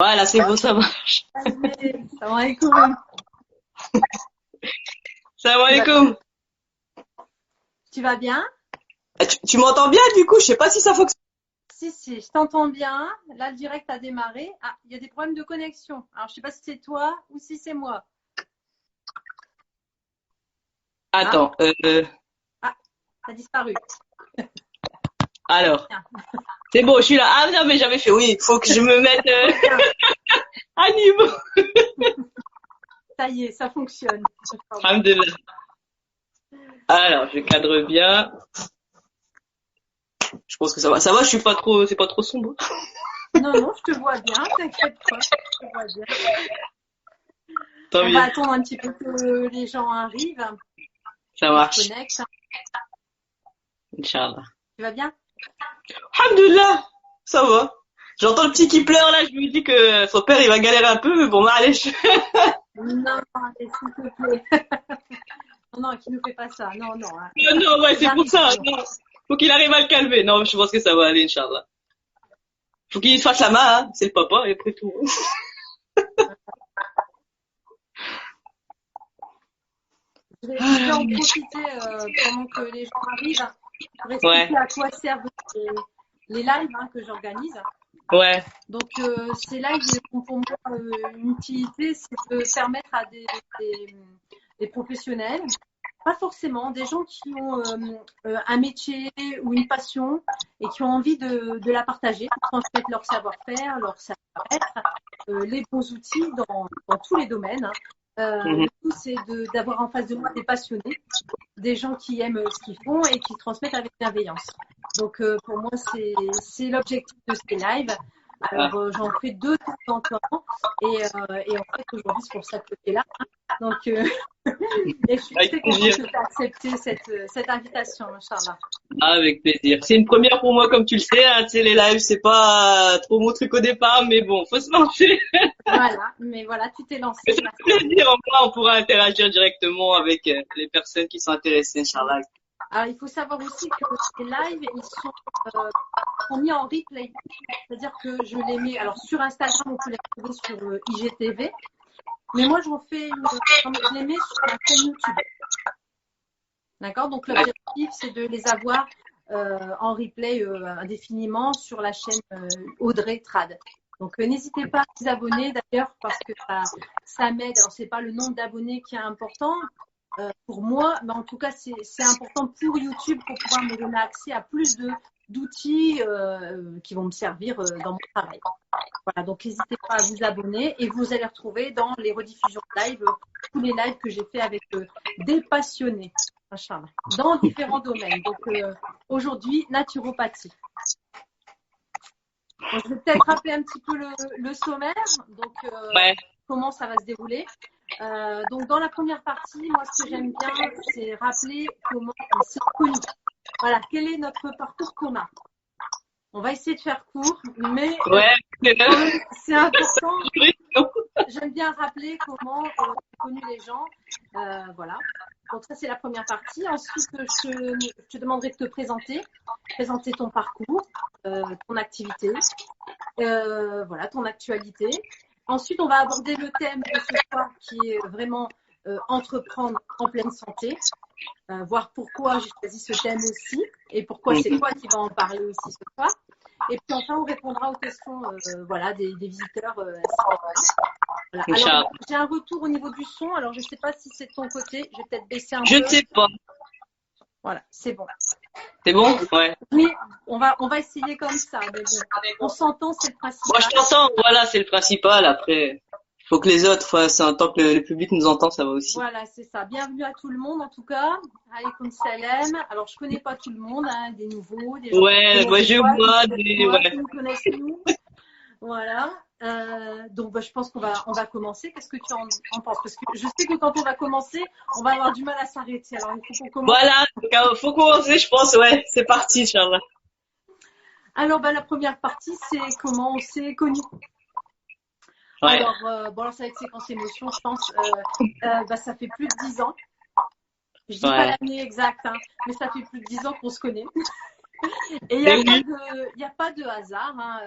Voilà, c'est bon, ça marche. Salam alaikum. Salam Tu vas, alaikum. tu vas bien? Tu m'entends bien du coup? Je sais pas si ça fonctionne. Si, si, je t'entends bien. Là, le direct a démarré. Ah, il y a des problèmes de connexion. Alors, je sais pas si c'est toi ou si c'est moi. Ah, Attends, ah, ça a disparu. alors. Tiens, C'est bon, je suis là. Ah non, mais j'avais fait, oui, il faut que je me mette tiens, à niveau. ça y est, ça fonctionne. Inch'Allah. Alhamdulillah. Alors, je cadre bien. Je pense que ça va. Ça va, je suis pas trop, c'est pas trop sombre. Non, non, je te vois bien, t'inquiète pas. Je te vois bien. Tant On va mieux. attendre un petit peu que les gens arrivent, Ça qu'ils se marche. connectent. Inch'Allah. Tu vas bien? Alhamdulillah. Ça va. J'entends le petit qui pleure là, je me dis que son père il va galérer un peu, mais bon, bah, allez. Non, allez, s'il te plaît. Non, non, qui nous fait pas ça. Non, non, hein. Non, non, ouais, Ils c'est pour arrivent, ça. c'est bon. Non. Faut qu'il arrive à le calmer. Non, je pense que ça va aller, Inch'Allah. Faut qu'il se fasse la main, hein. C'est le papa, et après tout. Je vais en profiter pendant que les gens arrivent pour Ouais, expliquer à quoi servent les lives que j'organise. ouais. Donc, ces lives ont pour moi une utilité, c'est de permettre à des professionnels, pas forcément, des gens qui ont un métier ou une passion et qui ont envie de la partager, transmettre leur savoir-faire, leur savoir-être, les bons outils dans tous les domaines. Mhm. Le tout, c'est d'avoir en face de moi des passionnés, des gens qui aiment ce qu'ils font et qui transmettent avec bienveillance. Donc, pour moi, c'est l'objectif de ces lives. Ah, Alors, j'en fais deux de temps en temps. Et en fait, aujourd'hui, c'est pour ça que tu es là. Donc, et je suis avec très contente plaisir. que tu aies accepté cette invitation, Inch'Allah. Ah, avec plaisir. C'est une première pour moi, comme tu le sais, hein. Tu sais, les lives, c'est pas trop mon truc au départ, mais bon, faut se lancer. Voilà, mais voilà, tu t'es Mais lancé. ça Merci. fait plaisir, au moins, on pourra interagir directement avec les personnes qui sont intéressées, Inch'Allah. Alors, il faut savoir aussi que ces lives, euh, sont mis en replay. C'est-à-dire que je les mets, alors sur Instagram, on peut les retrouver sur IGTV, mais moi, je les mets sur ma chaîne YouTube. D'accord? Donc, l'objectif, c'est de les avoir en replay indéfiniment sur la chaîne Audrey Trad. Donc, n'hésitez pas à vous abonner d'ailleurs parce que ça m'aide. Alors, ce n'est pas le nombre d'abonnés qui est important pour moi, mais en tout cas, c'est important pour YouTube pour pouvoir me donner accès à plus d'outils qui vont me servir dans mon travail. Voilà, donc n'hésitez pas à vous abonner et vous allez retrouver dans les rediffusions live tous les lives que j'ai fait avec des passionnés, Inch'Allah, dans différents domaines. Donc aujourd'hui, naturopathie. Donc, je vais peut-être rappeler un petit peu le sommaire, donc Ouais. comment ça va se dérouler. Donc dans la première partie, moi ce que j'aime bien, c'est rappeler comment on s'est connus. Voilà, quel est notre parcours commun. On va essayer de faire court, mais Ouais. quand même, c'est important. J'aime bien rappeler comment j'ai connu les gens. Voilà. Donc ça, c'est la première partie. Ensuite, je te demanderai de te présenter ton parcours, ton activité, voilà, ton actualité. Ensuite, on va aborder le thème de ce soir qui est vraiment entreprendre en pleine santé, voir pourquoi j'ai choisi ce thème aussi et pourquoi c'est toi qui vas en parler aussi ce soir. Et puis enfin, on répondra aux questions voilà, des visiteurs s'il y en a. Voilà. Alors, Inch'Allah. j'ai un retour au niveau du son. Alors, je ne sais pas si c'est de ton côté. Je vais peut-être baisser un Je peu. ne sais pas. Voilà, c'est bon. C'est bon? Ouais. Oui, on va essayer comme ça. Mais bon, on s'entend, c'est le Moi, je principal. t'entends. Voilà, c'est le principal. Après, faut que les autres fassent un temps que le public nous entend, ça va aussi. Voilà, c'est ça. Bienvenue à tout le monde, en tout cas. Alaykoum salam. Alors, je ne connais pas tout le monde, hein, des nouveaux, des gens qui Ouais, connaissent moi, je toi, qui vois connaissent des, moi, ouais. qui nous connaissent nous. Voilà. Donc, je pense qu'on va commencer. Qu'est-ce que tu en penses? Parce que je sais que quand on va commencer, on va avoir du mal à s'arrêter. Alors, il faut qu'on commence. Voilà. Donc, faut commencer, je pense. Ouais. C'est parti, Inch'Allah. Alors, la première partie, c'est comment on s'est connus. Ouais. Alors, alors ça va être séquence émotion, je pense. Ça fait plus de 10 ans. Je dis pas Ouais. l'année exacte, hein, mais ça fait plus de 10 ans qu'on se connaît. Et il n'y Et a pas oui. de, il y a pas de hasard. Hein,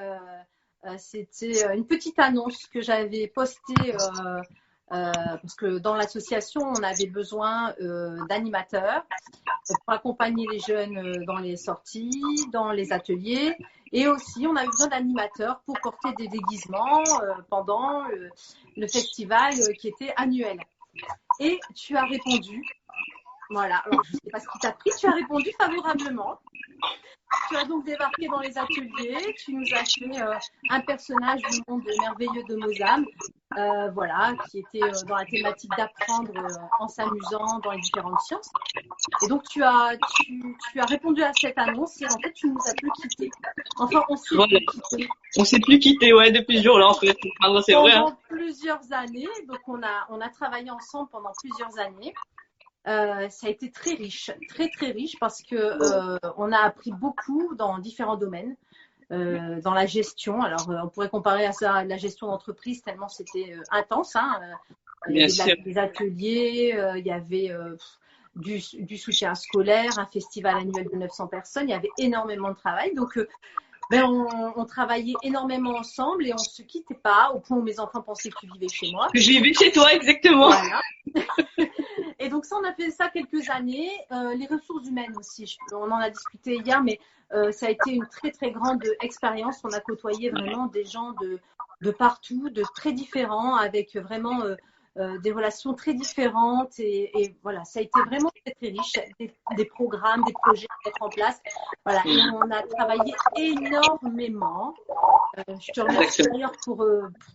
C'était une petite annonce que j'avais postée parce que dans l'association, on avait besoin d'animateurs pour accompagner les jeunes dans les sorties, dans les ateliers. Et aussi, on avait besoin d'animateurs pour porter des déguisements pendant le festival qui était annuel. Et tu as répondu. Voilà. Alors, je ne sais pas ce qui t'a pris. Tu as répondu favorablement. Tu as donc débarqué dans les ateliers, tu nous as fait un personnage du monde merveilleux de Mozam, voilà, qui était dans la thématique d'apprendre en s'amusant dans les différentes sciences. Et donc tu as répondu à cette annonce et en fait tu ne nous as plus quittés. Enfin, on s'est plus quittés. On s'est plus quittés, ouais, depuis ce jour-là en fait. C'est vrai. Pendant plusieurs années, donc on a travaillé ensemble pendant plusieurs années. Ça a été très riche, très très riche parce que on a appris beaucoup dans différents domaines, dans la gestion. Alors on pourrait comparer à ça à la gestion d'entreprise tellement c'était intense. Hein. Il y avait des ateliers, il y avait du soutien scolaire, un festival annuel de 900 personnes. Il y avait énormément de travail. Donc on travaillait énormément ensemble et on se quittait pas au point où mes enfants pensaient que tu vivais chez moi. Je vivais chez toi, exactement. Voilà. Et donc ça, on a fait ça quelques années. Les ressources humaines aussi, on en a discuté hier, mais ça a été une très très grande expérience. On a côtoyé vraiment des gens de partout, de très différents, avec vraiment des relations très différentes. Et voilà, ça a été vraiment très très riche. Des programmes, des projets à mettre en place. Voilà, et on a travaillé énormément. Je te remercie d'ailleurs pour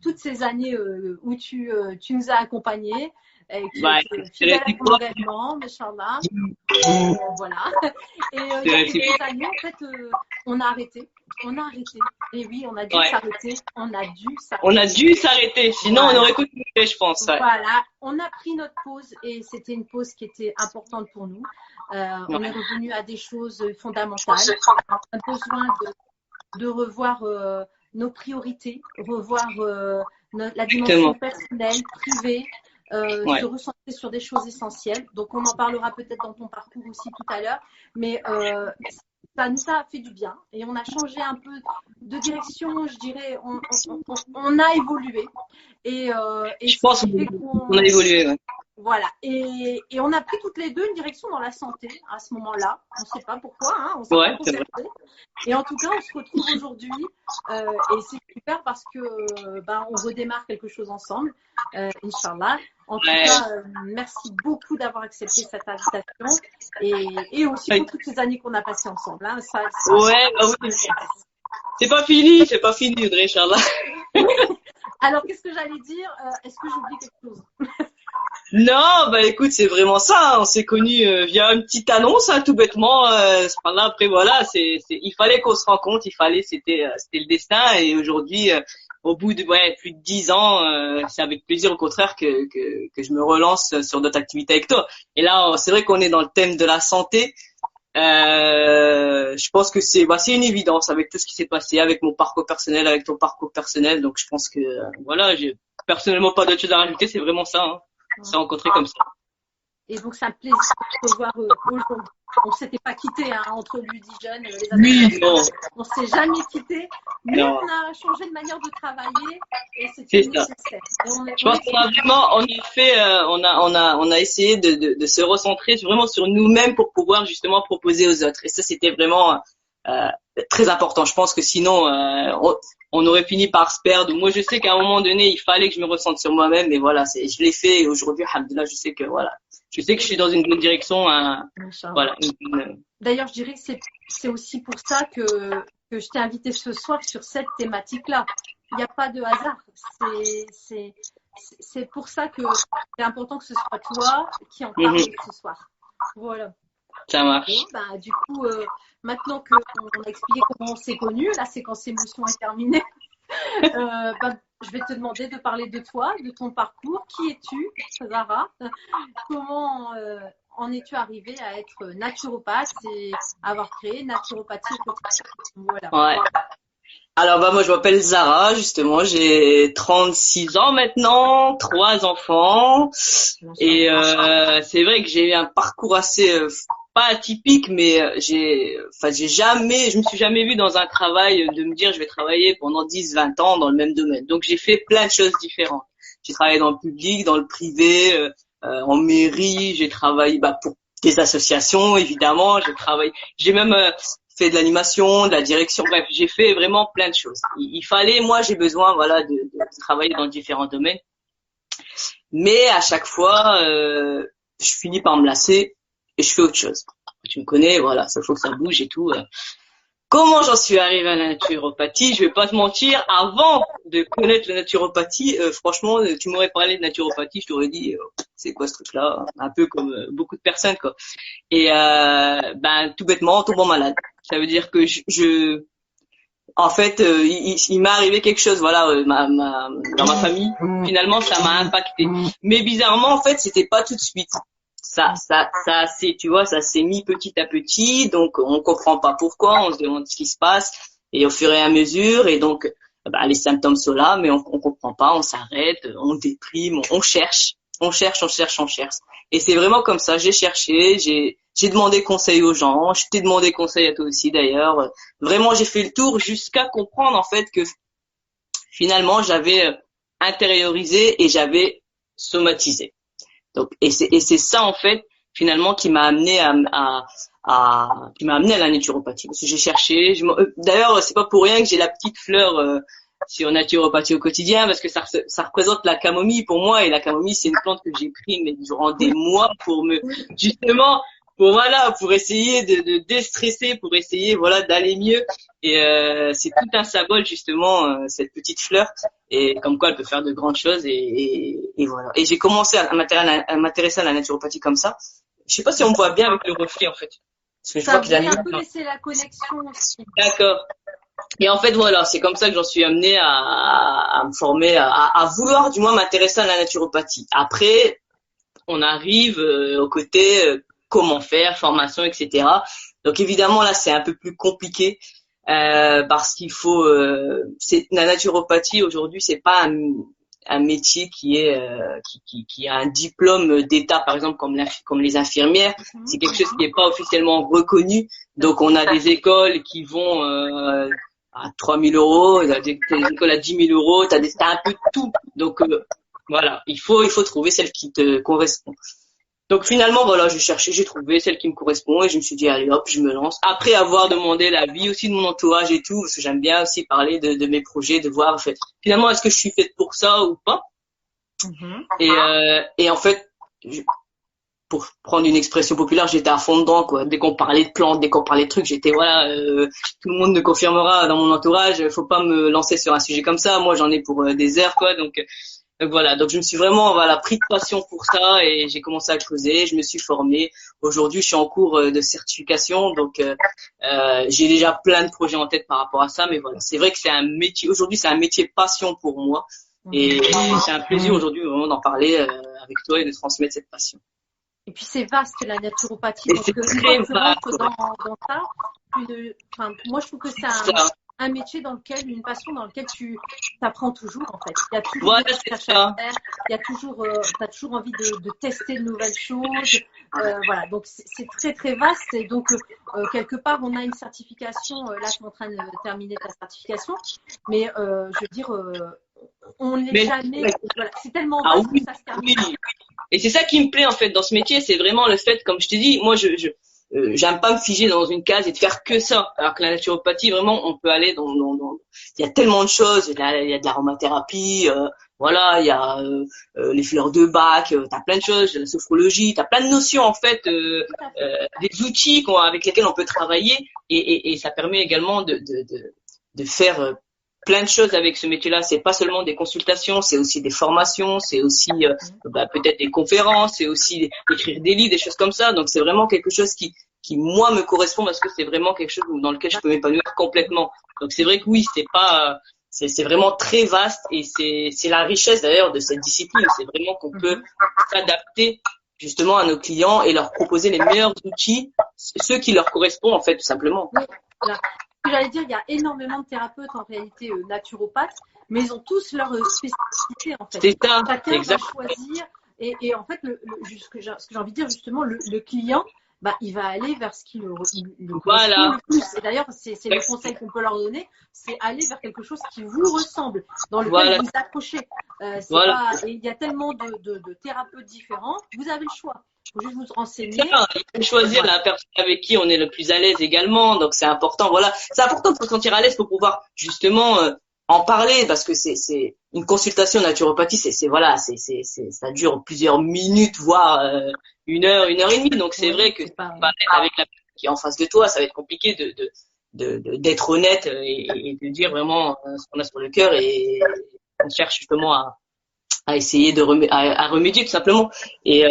toutes ces années où tu nous as accompagnés. Et fidèle à ton engagement, Inch'Allah. Voilà. Et il y a quelques années, en fait, on a arrêté. Et oui, on a dû s'arrêter. On a dû s'arrêter. Sinon on aurait continué, je pense. Ouais. Voilà. On a pris notre pause et c'était une pause qui était importante pour nous. On est revenu à des choses fondamentales. On a besoin de revoir nos priorités, revoir la dimension personnelle, privée. Se recentrer sur des choses essentielles. Donc, on en parlera peut-être dans ton parcours aussi tout à l'heure. Mais ça nous a fait du bien et on a changé un peu de direction, je dirais. On a évolué. Et je pense qu'on a évolué. Ouais. Voilà. Et on a pris toutes les deux une direction dans la santé à ce moment-là. On ne sait pas pourquoi. Hein, on s'est pas concerté. Et en tout cas, on se retrouve aujourd'hui. Et c'est super parce que on redémarre quelque chose ensemble. Inch'Allah. En tout cas, merci beaucoup d'avoir accepté cette invitation et aussi pour toutes ces années qu'on a passées ensemble. Hein. Oui. C'est pas fini, Audrey, Inch'Allah. Alors, qu'est-ce que j'allais dire? Est-ce que j'oublie quelque chose? Non, écoute, c'est vraiment ça. Hein. On s'est connus via une petite annonce, hein, tout bêtement. Après, voilà, il fallait qu'on se rencontre, c'était le destin. Et aujourd'hui, au bout de plus de 10 ans, c'est avec plaisir au contraire que je me relance sur d'autres activités avec toi. Et là, c'est vrai qu'on est dans le thème de la santé. Je pense que c'est une évidence avec tout ce qui s'est passé, avec mon parcours personnel, avec ton parcours personnel. Donc, je pense que voilà, j'ai personnellement pas d'autre chose à rajouter. C'est vraiment ça. Hein. On s'est rencontrés comme ça. Et donc, c'est un plaisir de te revoir aujourd'hui. On ne s'était pas quittés entre Ludi Jeune, les associations. On ne s'est jamais quittés, mais on a changé de manière de travailler et c'était nécessaire. Je pense qu'on a vraiment, en effet, on a essayé de se recentrer vraiment sur nous-mêmes pour pouvoir justement proposer aux autres. Et ça, c'était vraiment très important. Je pense que sinon, on aurait fini par se perdre. Moi, je sais qu'à un moment donné, il fallait que je me ressente sur moi-même. Et voilà, je l'ai fait. Et aujourd'hui, alhamdoulilah, je sais que je suis dans une bonne direction. Voilà. D'ailleurs, je dirais que c'est aussi pour ça que je t'ai invité ce soir sur cette thématique-là. Il n'y a pas de hasard. C'est pour ça que c'est important que ce soit toi qui en parle ce soir. Voilà. Ça marche. Bon, du coup, maintenant qu'on a expliqué comment on s'est connus, la séquence émotion est terminée. Je vais te demander de parler de toi, de ton parcours. Qui es-tu, Zahra? Comment en es-tu arrivée à être naturopathe et avoir créé Naturopathie au quotidien? Voilà. Ouais. Alors moi je m'appelle Zahra, justement, j'ai 36 ans maintenant, 3 enfants et c'est vrai que j'ai eu un parcours assez pas atypique, mais je me suis jamais vue dans un travail de me dire je vais travailler pendant 10, 20 ans dans le même domaine. Donc j'ai fait plein de choses différentes. J'ai travaillé dans le public, dans le privé, en mairie, j'ai travaillé pour des associations évidemment, j'ai même fait de l'animation, de la direction, bref, j'ai fait vraiment plein de choses. Il fallait, moi j'ai besoin voilà de travailler dans différents domaines. Mais à chaque fois, je finis par me lasser et je fais autre chose. Tu me connais, voilà, ça faut que ça bouge et tout. Comment j'en suis arrivée à la naturopathie? Je vais pas te mentir, avant de connaître la naturopathie, franchement, tu m'aurais parlé de naturopathie, je t'aurais dit, c'est quoi ce truc-là? Un peu comme beaucoup de personnes, quoi. Et tout bêtement, en tombant malade. Ça veut dire que en fait, il m'est arrivé quelque chose, voilà, dans ma famille. Finalement, ça m'a impacté. Mais bizarrement, en fait, c'était pas tout de suite. Tu vois, ça s'est mis petit à petit. Donc, on comprend pas pourquoi. On se demande ce qui se passe. Et au fur et à mesure, et donc, les symptômes sont là, mais on comprend pas. On s'arrête, on déprime, on cherche. On cherche. Et c'est vraiment comme ça. J'ai cherché, j'ai demandé conseil aux gens. Je t'ai demandé conseil à toi aussi d'ailleurs. Vraiment, j'ai fait le tour jusqu'à comprendre en fait que finalement j'avais intériorisé et j'avais somatisé. Donc, et c'est ça en fait finalement qui m'a amené qui m'a amené à la naturopathie. Parce que j'ai cherché. D'ailleurs, c'est pas pour rien que j'ai la petite fleur sur naturopathie au quotidien, parce que ça représente la camomille pour moi, et la camomille c'est une plante que j'ai pris mais durant des mois pour justement pour essayer de déstresser, pour essayer d'aller mieux, et c'est tout un symbole justement, cette petite fleur, et comme quoi elle peut faire de grandes choses, et voilà. Et j'ai commencé à m'intéresser à la naturopathie comme ça. Je sais pas si on me voit bien avec le reflet en fait, parce que je vois qu'il a un peu laissé la connexion aussi. D'accord. Et en fait, voilà, c'est comme ça que j'en suis amenée à me former, à vouloir du moins m'intéresser à la naturopathie. Après, on arrive au côté comment faire, formation, etc. Donc évidemment, là, c'est un peu plus compliqué parce qu'il faut... la naturopathie, aujourd'hui, c'est pas un métier qui a un diplôme d'État, par exemple, comme les infirmières. C'est quelque chose qui n'est pas officiellement reconnu. Donc, on a des écoles qui vont à 3 000 euros, il y a des écoles à 10 000 euros, t'as un peu de tout. Donc, voilà, il faut trouver celle qui te correspond. Donc, finalement, voilà, j'ai cherché, j'ai trouvé celle qui me correspond, et je me suis dit, allez hop, je me lance. Après avoir demandé l'avis aussi de mon entourage et tout, parce que j'aime bien aussi parler de mes projets, de voir, en fait, finalement, est-ce que je suis faite pour ça ou pas? Et en fait, pour prendre une expression populaire, j'étais à fond dedans, quoi. Dès qu'on parlait de plantes, dès qu'on parlait de trucs, j'étais, tout le monde me confirmera dans mon entourage, faut pas me lancer sur un sujet comme ça. Moi, j'en ai pour des heures, quoi. Donc voilà. Donc je me suis vraiment, pris de passion pour ça, et j'ai commencé à creuser, je me suis formée. Aujourd'hui, je suis en cours de certification, donc j'ai déjà plein de projets en tête par rapport à ça. Mais voilà, c'est vrai que c'est un métier. Aujourd'hui, c'est un métier passion pour moi, et c'est un plaisir aujourd'hui vraiment d'en parler avec toi et de transmettre cette passion. Et puis c'est vaste la naturopathie. Et c'est très vaste. Dans ça, moi je trouve que c'est un métier une passion dans lequel tu apprends toujours en fait. Il y a toujours des recherches à faire. Il y a toujours, t'as toujours envie de tester de nouvelles choses. Voilà, donc c'est très très vaste, et donc quelque part on a une certification. Là, tu es en train de terminer ta certification, mais je veux dire, on n'est jamais. Voilà, c'est tellement vaste que ça se termine. Oui. Et c'est ça qui me plaît en fait dans ce métier, c'est vraiment le fait, comme je t'ai dit, moi j'aime pas me figer dans une case et de faire que ça. Alors que la naturopathie, vraiment, on peut aller dans il y a tellement de choses. Il y a de l'aromathérapie, il y a les fleurs de Bach, t'as plein de choses, la sophrologie, t'as plein de notions en fait, des outils avec lesquels on peut travailler, et ça permet également de faire plein de choses avec ce métier-là. C'est pas seulement des consultations, c'est aussi des formations, c'est aussi peut-être des conférences, c'est aussi écrire des livres, des choses comme ça. Donc c'est vraiment quelque chose qui moi me correspond, parce que c'est vraiment quelque chose dans lequel je peux m'épanouir complètement. Donc c'est vrai que oui, c'est vraiment très vaste, et c'est la richesse d'ailleurs de cette discipline. C'est vraiment qu'on peut s'adapter justement à nos clients et leur proposer les meilleurs outils, ceux qui leur correspondent en fait, tout simplement. Oui, voilà. J'allais dire, il y a énormément de thérapeutes en réalité naturopathes, mais ils ont tous leur spécificité en fait. C'est ça, chacun va choisir, et en fait, ce que j'ai envie de dire justement, le client bah, il va aller vers ce qui le Voilà. le plus. Et d'ailleurs, c'est le conseil qu'on peut leur donner, c'est aller vers quelque chose qui vous ressemble, dans lequel vous accrochez. Voilà. Il y a tellement de thérapeutes différents, vous avez le choix. Il faut juste vous renseigner. Il faut choisir la personne avec qui on est le plus à l'aise également. Donc c'est important. Voilà, c'est important de se sentir à l'aise pour pouvoir justement en parler, parce que c'est une consultation naturopathie, voilà, ça dure plusieurs minutes, voire 1 heure, 1 heure et demie. Donc c'est vrai que avec la personne qui est en face de toi, ça va être compliqué d'être honnête et de dire vraiment ce qu'on a sur le cœur, et on cherche justement à essayer à remédier tout simplement. Et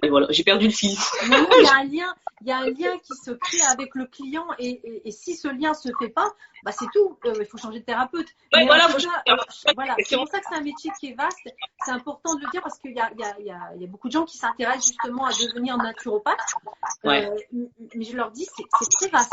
voilà, j'ai perdu le fil. Mais oui, il y a un lien qui se crée avec le client, et si ce lien se fait pas, bah c'est tout. Il faut changer de thérapeute. Ouais, voilà, voilà, c'est pour ça que c'est un métier qui est vaste. C'est important de le dire, parce qu'il y a beaucoup de gens qui s'intéressent justement à devenir naturopathe. Ouais. Mais je leur dis, c'est très vaste.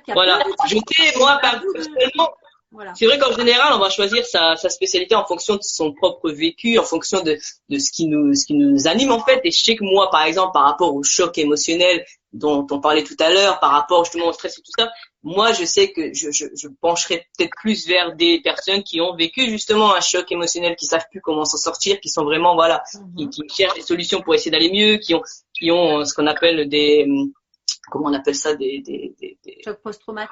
Voilà. Je sais, moi, personnellement, voilà. C'est vrai qu'en général, on va choisir sa spécialité en fonction de son propre vécu, en fonction de ce qui nous anime, en fait. Et je sais que moi, par exemple, par rapport au choc émotionnel dont on parlait tout à l'heure, par rapport justement au stress et tout ça, moi, je sais que je pencherais peut-être plus vers des personnes qui ont vécu justement un choc émotionnel, qui savent plus comment s'en sortir, qui sont vraiment, voilà, qui cherchent des solutions pour essayer d'aller mieux, qui ont ce qu'on appelle comment on appelle ça, des chocs post-traumatiques.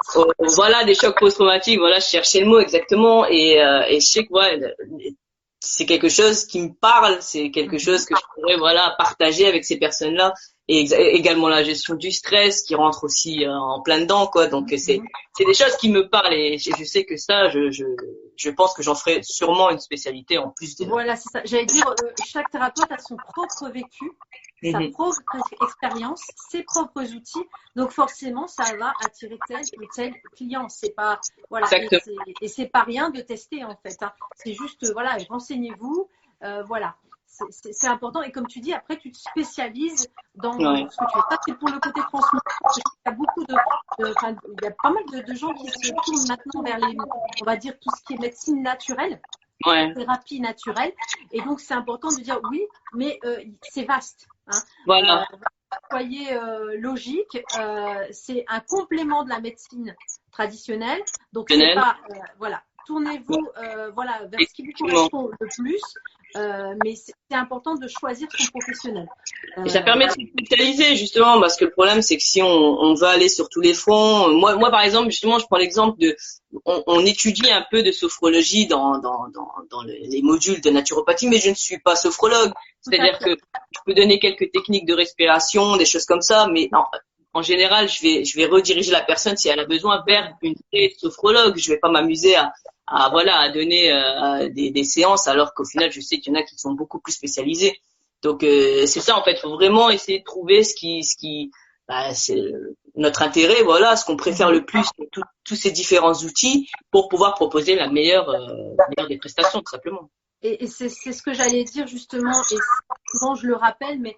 Voilà, des chocs post-traumatiques. Voilà, je cherchais le mot exactement, et je sais que c'est quelque chose qui me parle, c'est quelque chose que je pourrais partager avec ces personnes-là, et également la gestion du stress qui rentre aussi en plein dedans, quoi. Donc c'est des choses qui me parlent, et je sais que ça, je pense que j'en ferai sûrement une spécialité en plus de. Voilà, c'est ça. J'allais dire, chaque thérapeute a son propre vécu, sa propre expérience, ses propres outils. Donc forcément, ça va attirer tel ou tel client. C'est pas, voilà, et c'est pas rien de tester, en fait. Hein. C'est juste, voilà, renseignez-vous, voilà. C'est important, et comme tu dis, après tu te spécialises dans ce que tu fais. Ça, c'est pour le côté transmission. Il y a beaucoup il y a pas mal de gens qui se tournent maintenant vers on va dire, tout ce qui est médecine naturelle, thérapie naturelle, et donc c'est important de dire oui, mais c'est vaste. Hein. Voilà. Soyez logique, c'est un complément de la médecine traditionnelle, donc c'est pas, voilà. Tournez-vous vers ce qui vous correspond le plus, mais c'est important de choisir son professionnel. Et ça permet de se spécialiser, justement, parce que le problème, c'est que si on veut aller sur tous les fronts, moi par exemple, justement, je prends l'exemple on étudie un peu de sophrologie dans les modules de naturopathie, mais je ne suis pas sophrologue. C'est-à-dire que je peux donner quelques techniques de respiration, des choses comme ça, mais en général, je vais rediriger la personne, si elle a besoin, vers une sophrologue. Je vais pas m'amuser à donner des séances, alors qu'au final, je sais qu'il y en a qui sont beaucoup plus spécialisés. Donc c'est ça, en fait, faut vraiment essayer de trouver c'est notre intérêt, voilà, ce qu'on préfère le plus, tous ces différents outils, pour pouvoir proposer la meilleure des prestations, tout simplement. Et c'est ce que j'allais dire justement, et souvent je le rappelle, mais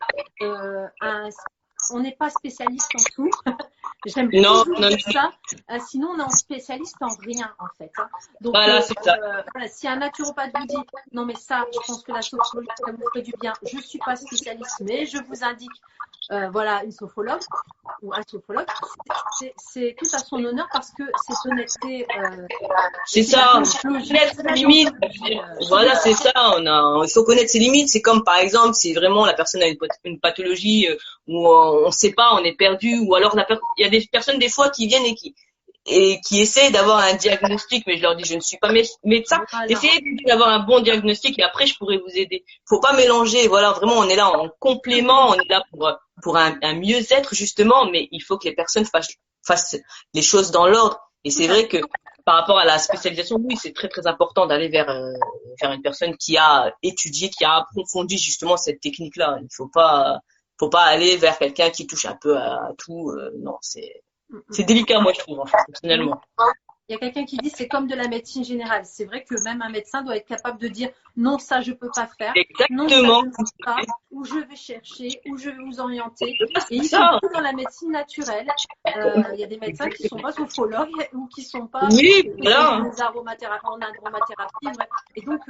on n'est pas spécialiste en tout. J'aime toujours dire ça. Sinon, on est spécialiste en rien, en fait. Hein. Donc, voilà, c'est ça. Si un naturopathe vous dit « Non, mais ça, je pense que la sophrologie, ça vous ferait du bien. Je ne suis pas spécialiste, mais je vous indique une sophrologue ou un sophrologue. » C'est tout à son honneur, parce que c'est honnêteté. C'est ça. Connaître ses limites. Voilà, c'est ça. Il faut connaître ses limites. C'est comme, par exemple, si vraiment la personne a une pathologie où on ne sait pas, on est perdu, ou alors il y a des personnes des fois qui viennent et qui essaient d'avoir un diagnostic, mais je leur dis, je ne suis pas médecin. Essayez d'avoir un bon diagnostic, et après je pourrai vous aider. Faut pas mélanger. Voilà, vraiment, on est là en complément, on est là pour un mieux-être, justement, mais il faut que les personnes fassent les choses dans l'ordre. Et c'est vrai que par rapport à la spécialisation, oui, c'est très très important d'aller vers une personne qui a étudié, qui a approfondi justement cette technique-là. Il faut pas aller vers quelqu'un qui touche un peu à tout. Non, c'est délicat, moi, je trouve, personnellement. Il y a quelqu'un qui dit c'est comme de la médecine générale. C'est vrai que même un médecin doit être capable de dire non, ça je peux pas faire, non, ça je Exactement. ne sais pas, où je vais chercher, où je vais vous orienter. Et y Ça. compris dans la médecine naturelle, il y a des médecins qui sont pas sophrologues ou qui sont pas Oui, voilà. des aromathérapies, en aromathérapie. Bref. Et donc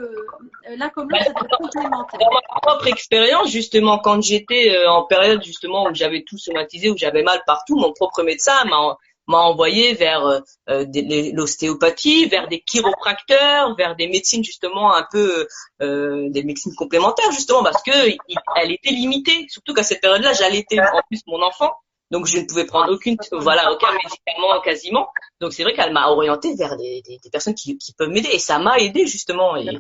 l'un comme l'autre, c'est complémentaire. Dans ma propre expérience, justement, quand j'étais en période justement où j'avais tout somatisé, où j'avais mal partout, mon propre médecin m'a envoyé vers l'ostéopathie, vers des chiropracteurs, vers des médecines justement un peu des médecines complémentaires justement parce que elle était limitée. Surtout qu'à cette période-là, j'allaitais en plus mon enfant, donc je ne pouvais prendre aucun médicament quasiment. Donc c'est vrai qu'elle m'a orienté vers des personnes qui peuvent m'aider et ça m'a aidé justement. Et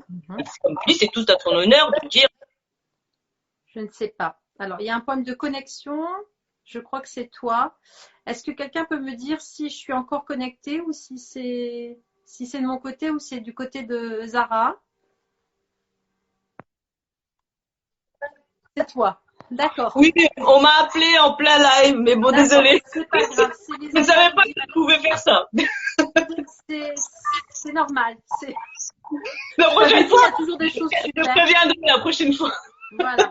comme tu dis, c'est tout à ton honneur de dire. Je ne sais pas. Alors il y a un problème de connexion. Je crois que c'est toi. Est-ce que quelqu'un peut me dire si je suis encore connectée ou si c'est de mon côté ou c'est du côté de Zara? C'est toi. D'accord. Oui, on m'a appelé en plein live, mais bon, désolé. C'est pas grave. Je ne savais pas que je pouvais faire ça. C'est normal. La prochaine fois, il y a toujours des choses super. Je préviendrai la prochaine fois. Voilà,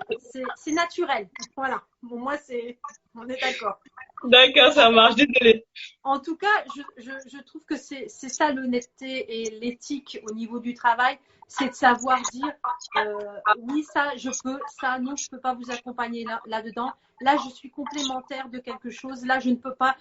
c'est naturel. Voilà. Bon, moi, on est d'accord. D'accord, ça marche. Désolée. En tout cas, je trouve que c'est ça l'honnêteté et l'éthique au niveau du travail, c'est de savoir dire oui, ça je peux, ça non, je peux pas vous accompagner là-dedans. Là, je suis complémentaire de quelque chose. Là, je ne peux pas.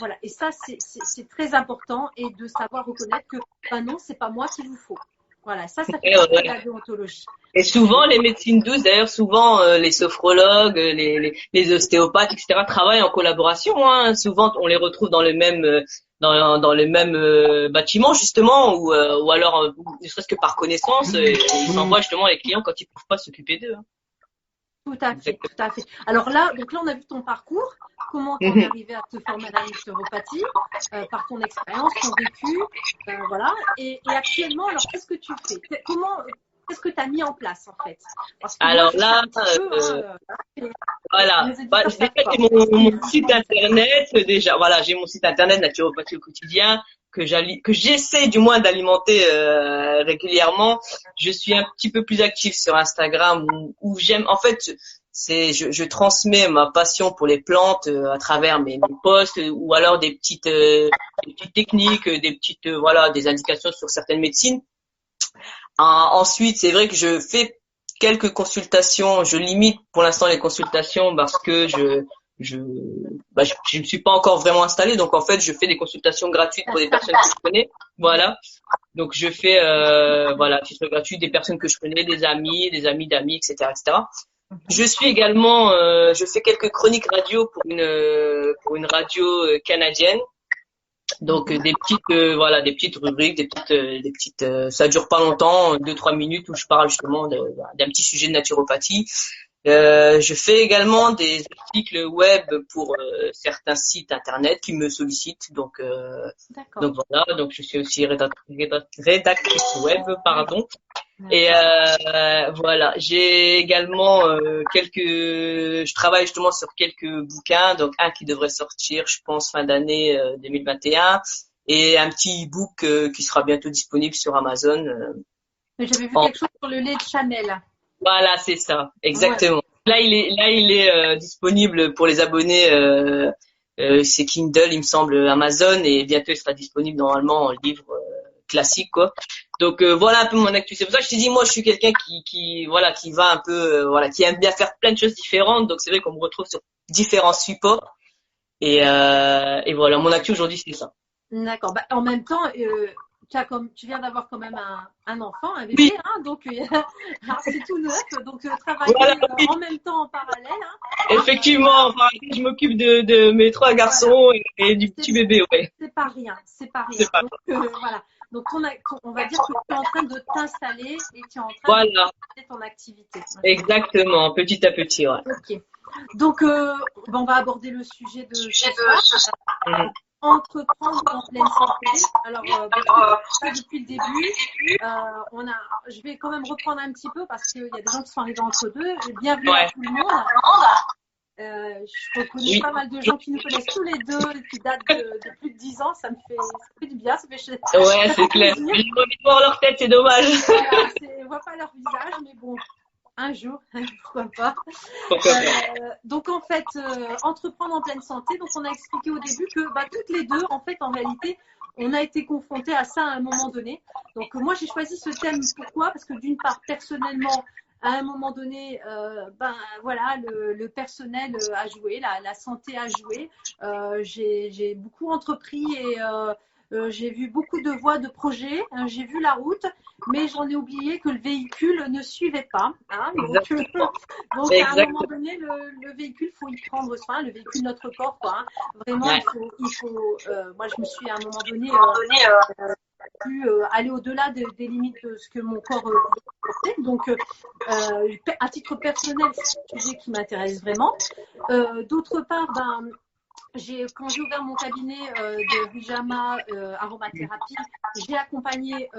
Voilà. Et ça, c'est très important et de savoir reconnaître que non, c'est pas moi qu'il vous faut. Voilà, ça fait partie de la déontologie. Et souvent, les médecines douces, d'ailleurs, souvent les sophrologues, les ostéopathes, etc., travaillent en collaboration. Hein. Souvent, on les retrouve dans le même dans le même bâtiment justement, ou alors ne serait-ce que par connaissance, ils s'envoient justement les clients quand ils ne peuvent pas s'occuper d'eux. Hein. Tout à fait, tout à fait. Alors là, on a vu ton parcours, comment tu es arrivé à te former à la naturopathie, par ton expérience, ton vécu, voilà. Et actuellement, alors qu'est-ce que tu fais? Qu'est-ce que tu as mis en place en fait? Parce que alors là, voilà. Déjà, j'ai mon site internet. Déjà, voilà, j'ai mon site internet Naturopathie au quotidien que j'essaie du moins d'alimenter régulièrement. Je suis un petit peu plus active sur Instagram où j'aime. En fait, je transmets ma passion pour les plantes à travers mes posts ou alors des petites techniques, des indications sur certaines médecines. Ensuite, c'est vrai que je fais quelques consultations. Je limite pour l'instant les consultations parce que je ne suis pas encore vraiment installée. Donc en fait, je fais des consultations gratuites pour des personnes que je connais. Voilà. Donc je fais titre gratuit des personnes que je connais, des amis d'amis, etc., etc. Je suis également, je fais quelques chroniques radio pour une radio canadienne. Donc des petites rubriques, des petites, ça dure pas longtemps, 2-3 minutes où je parle justement d'un petit sujet de naturopathie. Je fais également des articles web pour certains sites internet qui me sollicitent. Donc voilà, donc je suis aussi rédactrice web, pardon. Et voilà, j'ai également je travaille justement sur quelques bouquins, donc un qui devrait sortir, je pense, fin d'année 2021, et un petit e-book qui sera bientôt disponible sur Amazon. Mais j'avais vu quelque chose sur le lait de Chanel. Voilà, c'est ça, exactement. Ouais. Là, il est disponible pour les abonnés. C'est Kindle, il me semble, Amazon, et bientôt il sera disponible normalement en livre classique, quoi. Donc voilà un peu mon actu. C'est pour ça que je t'ai dit, moi je suis quelqu'un qui va un peu qui aime bien faire plein de choses différentes. Donc c'est vrai qu'on me retrouve sur différents supports. Et voilà, mon actu aujourd'hui c'est ça. D'accord. Bah, en même temps, tu viens d'avoir quand même un enfant, un bébé, oui. Hein, donc c'est tout neuf, donc travailler en même temps en parallèle. Hein. Effectivement, je m'occupe de mes 3 garçons et du petit bébé, ouais. C'est pas rien. Donc, voilà. Donc on va dire que tu es en train de t'installer et tu es en train de faire ton activité. Exactement, petit à petit, ouais. Ok. Donc on va aborder le sujet de ce soir. Entreprendre en pleine santé. Alors, depuis le début, je vais quand même reprendre un petit peu parce qu'il y a des gens qui sont arrivés entre deux. Bienvenue à tout le monde. Je reconnais pas mal de gens qui nous connaissent tous les deux, qui datent de plus de 10 ans. Ça fait du bien, ça fait Ouais, c'est clair. plaisir. J'ai envie de voir leur tête, c'est dommage. Voilà, on voit pas leur visage, mais bon, un jour, pourquoi pas. Pourquoi pas. Donc en fait, entreprendre en pleine santé. Donc on a expliqué au début que toutes les deux, en fait, en réalité, on a été confrontés à ça à un moment donné. Donc moi, j'ai choisi ce thème. Pourquoi? Parce que d'une part, personnellement, à un moment donné, voilà, le personnel a joué, la santé a joué. J'ai beaucoup entrepris et j'ai vu beaucoup de voies de projets, j'ai vu la route, mais j'en ai oublié que le véhicule ne suivait pas. Hein, donc à un moment donné, le véhicule, faut y prendre soin, le véhicule, notre corps, quoi. Hein. Vraiment, Ouais. il faut. Moi, je me suis à un moment donné pu aller au-delà des limites de ce que mon corps portait. Donc, à titre personnel, c'est un sujet qui m'intéresse vraiment. D'autre part, quand j'ai ouvert mon cabinet de Vijama aromathérapie, j'ai accompagné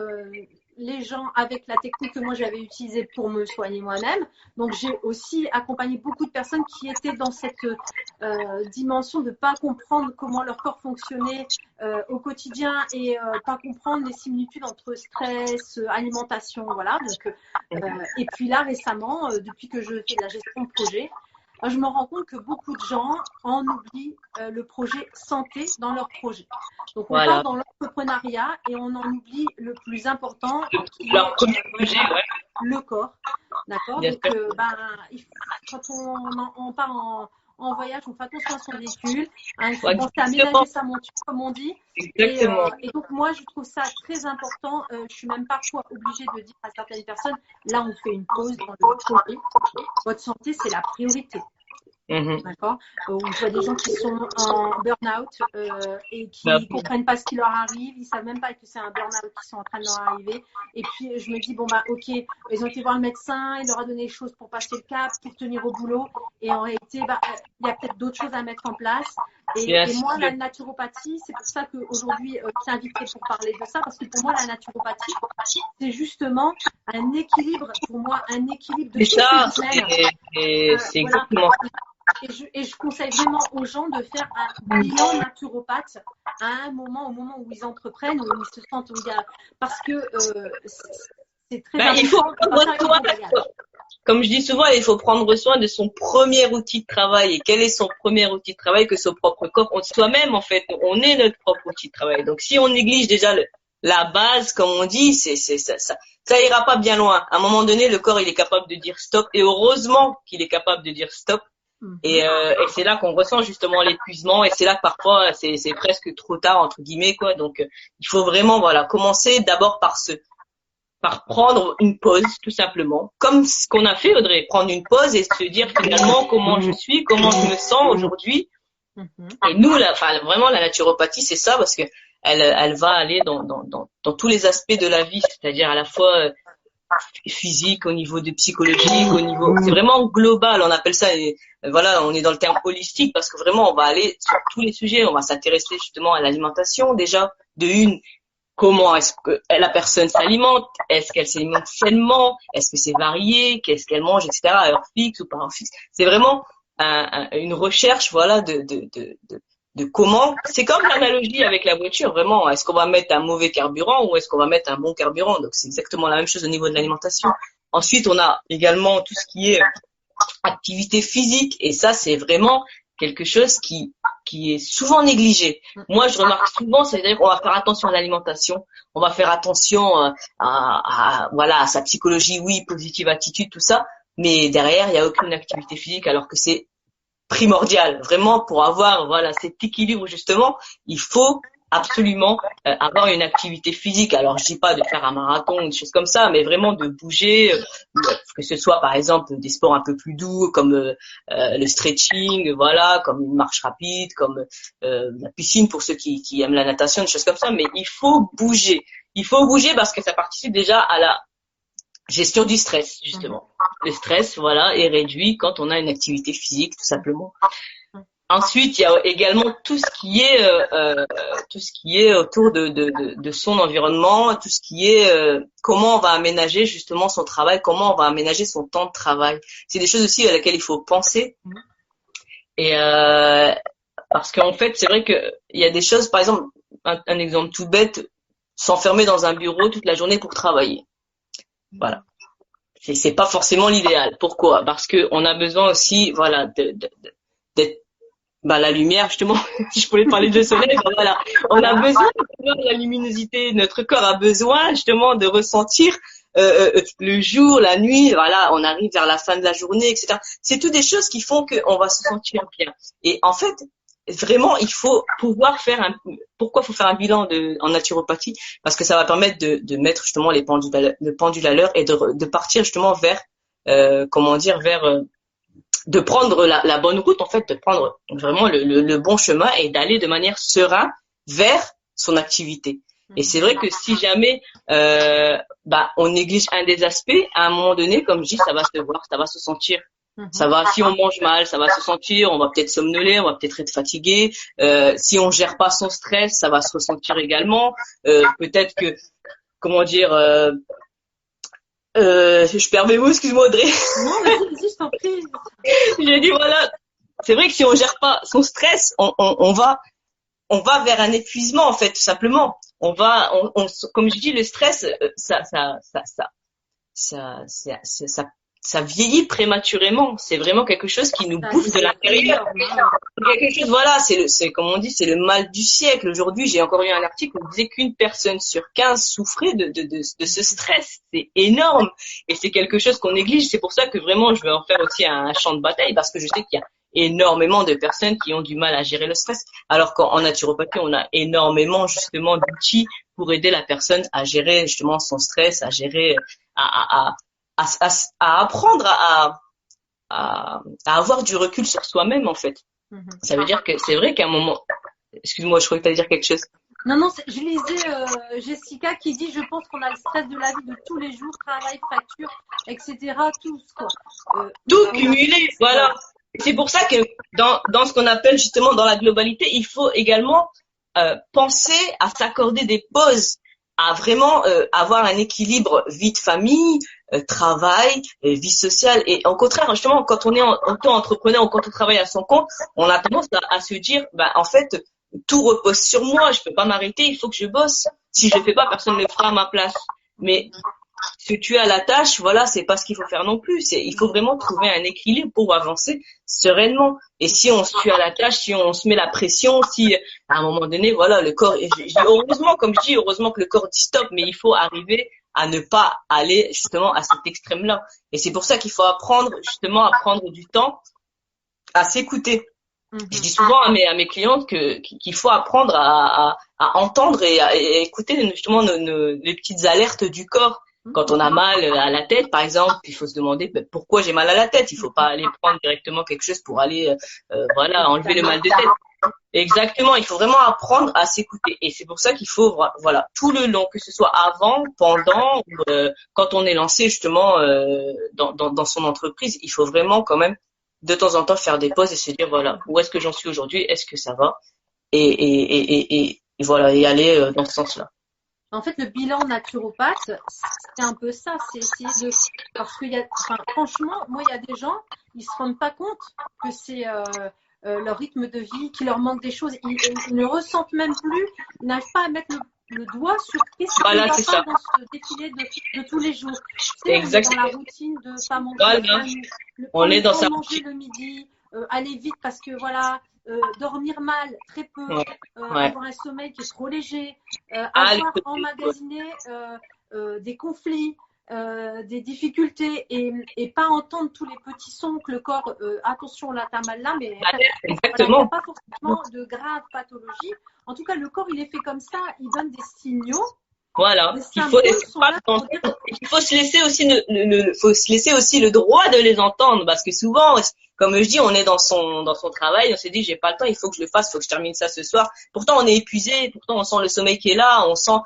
les gens avec la technique que moi j'avais utilisée pour me soigner moi-même. Donc j'ai aussi accompagné beaucoup de personnes qui étaient dans cette dimension de ne pas comprendre comment leur corps fonctionnait au quotidien et pas comprendre les similitudes entre stress, alimentation, voilà. Donc, et puis là récemment, depuis que je fais de la gestion de projet, je me rends compte que beaucoup de gens en oublient le projet santé dans leur projet. Donc, on part dans l'entrepreneuriat et on en oublie le plus important, qui Leur est premier projet, ouais. le corps. D'accord? Bien Donc, sûr. quand on part en voyage, on fait attention à son véhicule. Hein, il faut Ouais, penser à exactement. ménager sa monture, comme on dit. Exactement. Et donc, moi, je trouve ça très important. Je suis même parfois obligée de dire à certaines personnes, là, on fait une pause dans le projet. Votre santé, c'est la priorité. D'accord. Je vois des gens qui sont en burn-out et qui ne comprennent pas ce qui leur arrive, ils ne savent même pas que c'est un burn-out qui sont en train de leur arriver. Et puis je me dis, ok, ils ont été voir le médecin, il leur a donné des choses pour passer le cap, pour tenir au boulot. Et en réalité, il y a peut-être d'autres choses à mettre en place. Et moi, la naturopathie, c'est pour ça qu'aujourd'hui, je suis invitée pour parler de ça, parce que pour moi, la naturopathie, c'est justement un équilibre, pour moi, un équilibre de toutes les semaines. C'est exactement ça. Et je conseille vraiment aux gens de faire un bilan naturopathe à au moment où ils entreprennent, où ils se sentent parce que c'est très important. Il faut prendre soin, comme je dis souvent, il faut prendre soin de son premier outil de travail. Et quel est son premier outil de travail que son propre corps? Soi-même, en fait, on est notre propre outil de travail. Donc, si on néglige déjà la base, comme on dit, ça ira pas bien loin. À un moment donné, le corps, il est capable de dire stop. Et heureusement qu'il est capable de dire stop. Et c'est là qu'on ressent justement l'épuisement, et c'est là que parfois c'est presque trop tard entre guillemets, quoi. Donc il faut vraiment commencer d'abord par prendre une pause, tout simplement, comme ce qu'on a fait, Audrey, prendre une pause et se dire finalement comment je suis, comment je me sens aujourd'hui. Et nous vraiment la naturopathie, c'est ça, parce que elle va aller dans tous les aspects de la vie, c'est-à-dire à la fois physique, au niveau de psychologique, au niveau, c'est vraiment global, on appelle ça, on est dans le terme holistique, parce que vraiment on va aller sur tous les sujets, on va s'intéresser justement à l'alimentation déjà, comment est-ce que la personne s'alimente, est-ce qu'elle s'alimente sainement, est-ce que c'est varié, qu'est-ce qu'elle mange, etc., à heure fixe ou pas heure fixe. C'est vraiment une recherche, de comment, c'est comme l'analogie avec la voiture, vraiment, est-ce qu'on va mettre un mauvais carburant ou est-ce qu'on va mettre un bon carburant? Donc c'est exactement la même chose au niveau de l'alimentation. Ensuite, on a également tout ce qui est activité physique, et ça c'est vraiment quelque chose qui est souvent négligé. Moi, je remarque souvent, c'est-à-dire qu'on va faire attention à l'alimentation, on va faire attention à sa psychologie, oui, positive attitude, tout ça, mais derrière, il n'y a aucune activité physique, alors que c'est primordial. Vraiment, pour avoir cet équilibre, justement, il faut absolument avoir une activité physique. Alors, je dis pas de faire un marathon ou des choses comme ça, mais vraiment de bouger, que ce soit par exemple des sports un peu plus doux comme le stretching, comme une marche rapide, comme la piscine pour ceux qui aiment la natation, des choses comme ça. Mais il faut bouger. Il faut bouger parce que ça participe déjà à la gestion du stress, justement. Le stress, est réduit quand on a une activité physique, tout simplement. Ensuite, il y a également tout ce qui est autour de son environnement, tout ce qui est comment on va aménager justement son travail, comment on va aménager son temps de travail. C'est des choses aussi à laquelle il faut penser. Et parce qu'en fait, c'est vrai que il y a des choses, par exemple, un exemple tout bête, s'enfermer dans un bureau toute la journée pour travailler. Voilà. C'est pas forcément l'idéal. Pourquoi? Parce que on a besoin aussi, voilà, d'être, bah, la lumière, justement. Si je voulais parler de soleil, bah, voilà. On a besoin de voir la luminosité. Notre corps a besoin, justement, de ressentir, le jour, la nuit. Voilà. On arrive vers la fin de la journée, etc. C'est toutes des choses qui font qu'on va se sentir bien. Et en fait, vraiment, il faut pouvoir pourquoi faut faire un bilan en naturopathie? Parce que ça va permettre de mettre justement le pendule à l'heure et de partir justement vers, comment dire, vers, de prendre la bonne route, en fait, de prendre vraiment le bon chemin et d'aller de manière sereine vers son activité. Et c'est vrai que si jamais, bah, on néglige un des aspects, à un moment donné, comme je dis, ça va se voir, ça va se sentir. Ça va, si on mange mal, ça va se sentir, on va peut-être somnoler, on va peut-être être fatigué. Si on gère pas son stress, ça va se ressentir également. Peut-être que, comment dire, je perds mes mots, excuse-moi Audrey. Non, vas-y, je t'en prie. J'ai dit voilà, c'est vrai que si on gère pas son stress, on va vers un épuisement en fait, tout simplement. Comme je dis, le stress, ça vieillit prématurément. C'est vraiment quelque chose qui nous bouffe de l'intérieur. Quelque chose, voilà, c'est comme on dit, c'est le mal du siècle. Aujourd'hui, j'ai encore lu un article où on disait qu'une personne sur 15 souffrait de ce stress. C'est énorme. Et c'est quelque chose qu'on néglige. C'est pour ça que vraiment, je vais en faire aussi un champ de bataille parce que je sais qu'il y a énormément de personnes qui ont du mal à gérer le stress. Alors qu'en naturopathie, on a énormément, justement, d'outils pour aider la personne à gérer, justement, son stress, à gérer, à apprendre à avoir du recul sur soi-même, en fait. Ça veut dire que c'est vrai qu'à un moment, excuse-moi, je croyais que tu allais dire quelque chose. Non, je lisais Jessica qui dit, je pense qu'on a le stress de la vie de tous les jours, travail, facture, etc. Tout quoi. Tout cumulé, voilà. C'est pour ça que dans ce qu'on appelle justement dans la globalité, il faut également penser à s'accorder des pauses, à vraiment avoir un équilibre vie de famille, travail, vie sociale. Et au contraire, justement, quand on est auto-entrepreneur ou quand on travaille à son compte, on a tendance à se dire, bah en fait, tout repose sur moi, je peux pas m'arrêter, il faut que je bosse. Si je fais pas, personne ne le fera à ma place. Mais se tuer à la tâche, voilà, c'est pas ce qu'il faut faire non plus. Il faut vraiment trouver un équilibre pour avancer sereinement. Et si on se tue à la tâche, si on se met la pression, si à un moment donné, voilà, le corps, heureusement, comme je dis, heureusement que le corps dit stop, mais il faut arriver à ne pas aller justement à cet extrême-là. Et c'est pour ça qu'il faut apprendre justement à prendre du temps à s'écouter. Je dis souvent à mes clientes qu'il faut apprendre à entendre et à écouter justement les petites alertes du corps. Quand on a mal à la tête, par exemple, il faut se demander pourquoi j'ai mal à la tête. Il faut pas aller prendre directement quelque chose pour aller, voilà, enlever le mal de tête. Exactement. Il faut vraiment apprendre à s'écouter. Et c'est pour ça qu'il faut, voilà, tout le long, que ce soit avant, pendant, ou, quand on est lancé justement dans son entreprise, il faut vraiment quand même de temps en temps faire des pauses et se dire voilà, où est-ce que j'en suis aujourd'hui, est-ce que ça va, et voilà, et aller dans ce sens-là. En fait, le bilan naturopathe, c'est un peu ça, c'est essayer de, parce qu'il y a, enfin, franchement, moi, il y a des gens, ils se rendent pas compte que c'est leur rythme de vie, qu'il leur manque des choses, ils ne ressentent même plus, ils n'arrivent pas à mettre le doigt sur qu'est-ce qui voilà, va c'est pas ça. dans ce défilé de tous les jours. Tu sais, Exactement. on est dans la routine de pas manger, voilà. On est dans sa manger le midi, aller vite parce que voilà, dormir mal, très peu, avoir un sommeil qui est trop léger, avoir emmagasiné des conflits, des difficultés et pas entendre tous les petits sons que le corps, attention là t'as mal là, mais exactement. Voilà, il n'y a pas forcément de graves pathologies. En tout cas, le corps il est fait comme ça, il donne des signaux. Voilà, il faut se laisser aussi faut se laisser aussi le droit de les entendre parce que souvent, comme je dis, on est dans son travail, on s'est dit j'ai pas le temps, il faut que je le fasse, il faut que je termine ça ce soir. Pourtant on est épuisé, pourtant on sent le sommeil qui est là, on sent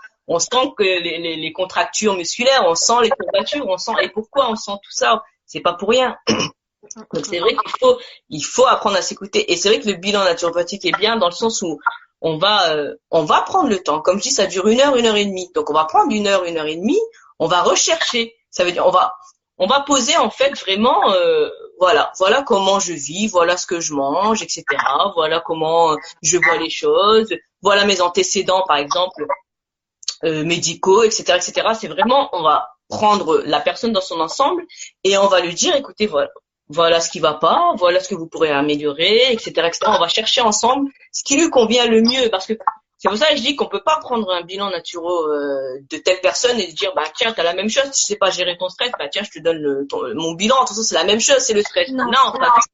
que les contractures musculaires, on sent les courbatures, et pourquoi on sent tout ça? C'est pas pour rien. Donc c'est vrai qu'il faut apprendre à s'écouter et c'est vrai que le bilan naturopathique est bien dans le sens où on va prendre le temps. Comme je dis, ça dure 1 heure et demie. Donc, on va prendre 1 heure et demie. On va rechercher. Ça veut dire, on va poser en fait vraiment, voilà comment je vis, voilà ce que je mange, etc. Voilà comment je vois les choses, voilà mes antécédents par exemple médicaux, etc., etc. C'est vraiment, on va prendre la personne dans son ensemble et on va lui dire, écoutez, voilà ce qui va pas, voilà ce que vous pourrez améliorer, etc., etc. On va chercher ensemble ce qui lui convient le mieux, parce que c'est pour ça que je dis qu'on peut pas prendre un bilan naturel de telle personne et dire, bah tiens, t'as la même chose, tu sais pas gérer ton stress, bah tiens, je te donne mon bilan. De toute façon, c'est la même chose, c'est le stress. Non,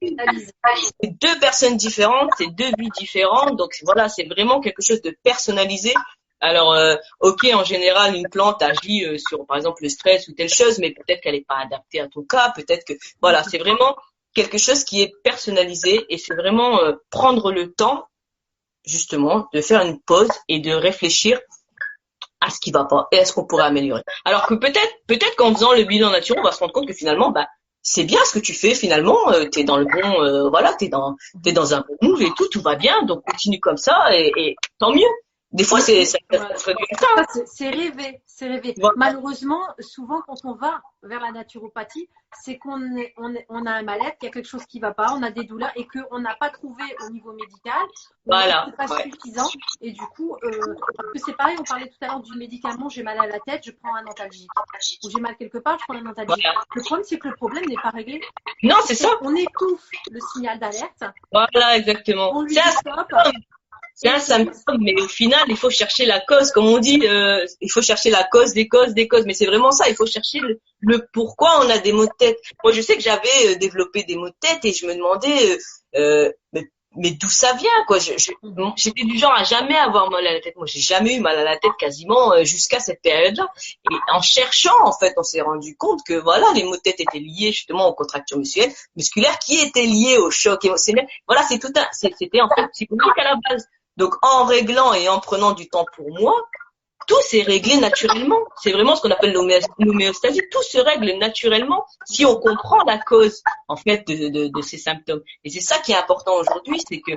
c'est deux personnes différentes, c'est deux vies différentes, donc voilà, c'est vraiment quelque chose de personnalisé. Alors, ok, en général, une plante agit sur, par exemple, le stress ou telle chose, mais peut-être qu'elle n'est pas adaptée à ton cas, peut-être que, voilà, c'est vraiment quelque chose qui est personnalisé et c'est vraiment prendre le temps, justement, de faire une pause et de réfléchir à ce qui va pas et à ce qu'on pourrait améliorer. Alors que peut-être qu'en faisant le bilan naturel, on va se rendre compte que finalement, bah, c'est bien ce que tu fais finalement, t'es dans le bon, voilà, t'es dans un bon move et tout va bien, donc continue comme ça et tant mieux. Des fois, ça serait bien ça. C'est rêvé, c'est rêvé. Voilà. Malheureusement, souvent, quand on va vers la naturopathie, c'est qu'on a un mal-être, qu'il y a quelque chose qui ne va pas, on a des douleurs et qu'on n'a pas trouvé au niveau médical. Voilà. C'est pas suffisant. Et du coup, parce que c'est pareil, on parlait tout à l'heure du médicament, j'ai mal à la tête, je prends un antalgique. Ou j'ai mal quelque part, je prends un antalgique. Voilà. Le problème, c'est que le problème n'est pas réglé. Non, c'est ça. On étouffe le signal d'alerte. Voilà, exactement. On lui dit stop. C'est un symptôme, mais au final, il faut chercher la cause. Comme on dit, il faut chercher la cause des causes des causes. Mais c'est vraiment ça, il faut chercher le pourquoi on a des maux de tête. Moi, je sais que j'avais développé des maux de tête et je me demandais, mais d'où ça vient, quoi. J'étais du genre à jamais avoir mal à la tête. Moi, j'ai jamais eu mal à la tête quasiment jusqu'à cette période-là. Et en cherchant, en fait, on s'est rendu compte que voilà, les maux de tête étaient liés justement aux contractions musculaires qui étaient liées au choc émotionnel. Voilà, c'était en fait psychologique à la base. Donc, en réglant et en prenant du temps pour moi, tout s'est réglé naturellement. C'est vraiment ce qu'on appelle l'homéostasie. Tout se règle naturellement si on comprend la cause, en fait, de ces symptômes. Et c'est ça qui est important aujourd'hui, c'est que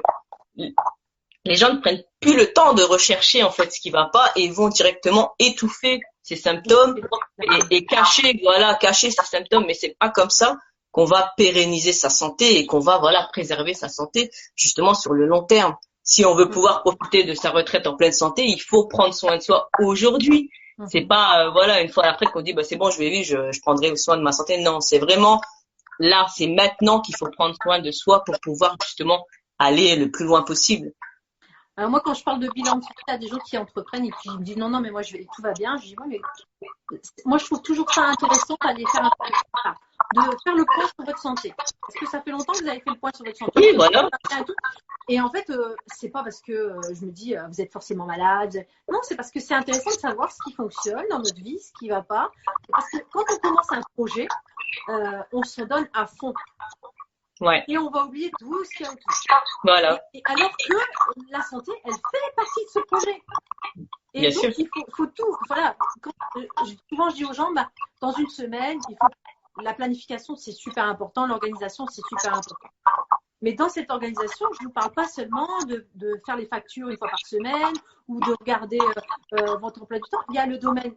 les gens ne prennent plus le temps de rechercher, en fait, ce qui va pas et vont directement étouffer ces symptômes et cacher ces symptômes. Mais c'est pas comme ça qu'on va pérenniser sa santé et qu'on va, voilà, préserver sa santé, justement, sur le long terme. Si on veut pouvoir profiter de sa retraite en pleine santé, il faut prendre soin de soi aujourd'hui. C'est pas voilà, une fois à la retraite qu'on dit bah c'est bon, je vais vivre, je prendrai soin de ma santé. Non, c'est vraiment là, c'est maintenant qu'il faut prendre soin de soi pour pouvoir justement aller le plus loin possible. Alors moi, quand je parle de bilan de santé, il y a des gens qui entreprennent et qui me disent non, mais moi tout va bien. Je dis mais moi je trouve toujours ça intéressant d'aller faire de faire le point sur votre santé. Est-ce que ça fait longtemps que vous avez fait le point sur votre santé? Oui, voilà. Et en fait, c'est pas parce que je me dis vous êtes forcément malade. Non, c'est parce que c'est intéressant de savoir ce qui fonctionne dans notre vie, ce qui va pas. Parce que quand on commence un projet, on se donne à fond. Ouais. Et on va oublier tout ce qu'il y a autour. Voilà. Et alors que la santé, elle fait partie de ce projet. Et Bien donc, sûr. il faut tout. Voilà. Souvent, je dis aux gens, dans une semaine, la planification, c'est super important. L'organisation, c'est super important. Mais dans cette organisation, je ne vous parle pas seulement de faire les factures une fois par semaine ou de regarder votre emploi du temps. Il y a le domaine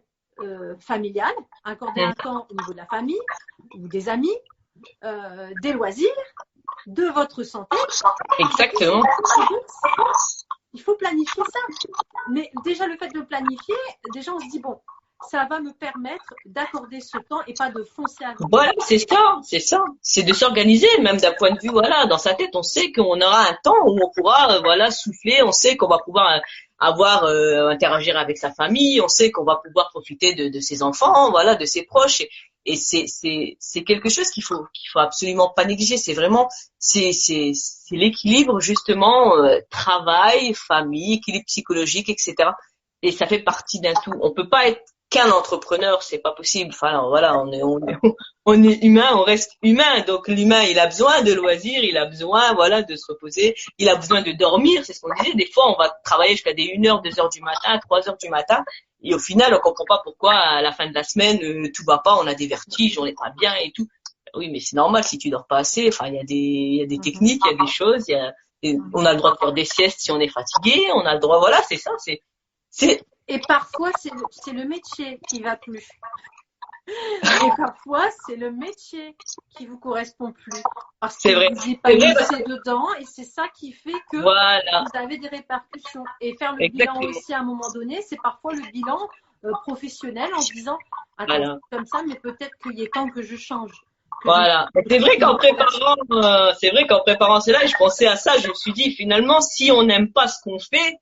familial, accorder un temps au niveau de la famille ou des amis, des loisirs, de votre santé. Exactement. Il faut planifier ça. Mais déjà, le fait de planifier, déjà, on se dit, bon, ça va me permettre d'accorder ce temps et pas de foncer à vide. Voilà, c'est ça. C'est de s'organiser, même d'un point de vue, voilà, dans sa tête, on sait qu'on aura un temps où on pourra, voilà, souffler, on sait qu'on va pouvoir interagir avec sa famille, on sait qu'on va pouvoir profiter de ses enfants, voilà, de ses proches. Et c'est quelque chose qu'il faut absolument pas négliger. C'est vraiment, c'est l'équilibre, justement, travail, famille, équilibre psychologique, etc. Et ça fait partie d'un tout. On peut pas être qu'un entrepreneur, c'est pas possible. Enfin, voilà, on est humain, on reste humain. Donc, l'humain, il a besoin de loisirs, il a besoin, voilà, de se reposer, il a besoin de dormir. C'est ce qu'on disait. Des fois, on va travailler jusqu'à des 1h, 2h du matin, 3h du matin. Et au final, on comprend pas pourquoi, à la fin de la semaine, tout va pas, on a des vertiges, on n'est pas bien et tout. Oui, mais c'est normal si tu dors pas assez. Enfin, il y a des techniques, il y a des choses, on a le droit de faire des siestes si on est fatigué, on a le droit, voilà, c'est ça, Et parfois, c'est le métier qui va plus. Et parfois, c'est le métier qui vous correspond plus. Parce que vrai. vous épanouissez dedans et c'est ça qui fait que Voilà. vous avez des répercussions. Et faire le Exactement. bilan aussi à un moment donné, c'est parfois le bilan professionnel en se disant, attends, Voilà. c'est comme ça, mais peut-être qu'il est temps que je change. Voilà. C'est vrai qu'en préparant cela, je pensais à ça. Je me suis dit, finalement, si on n'aime pas ce qu'on fait,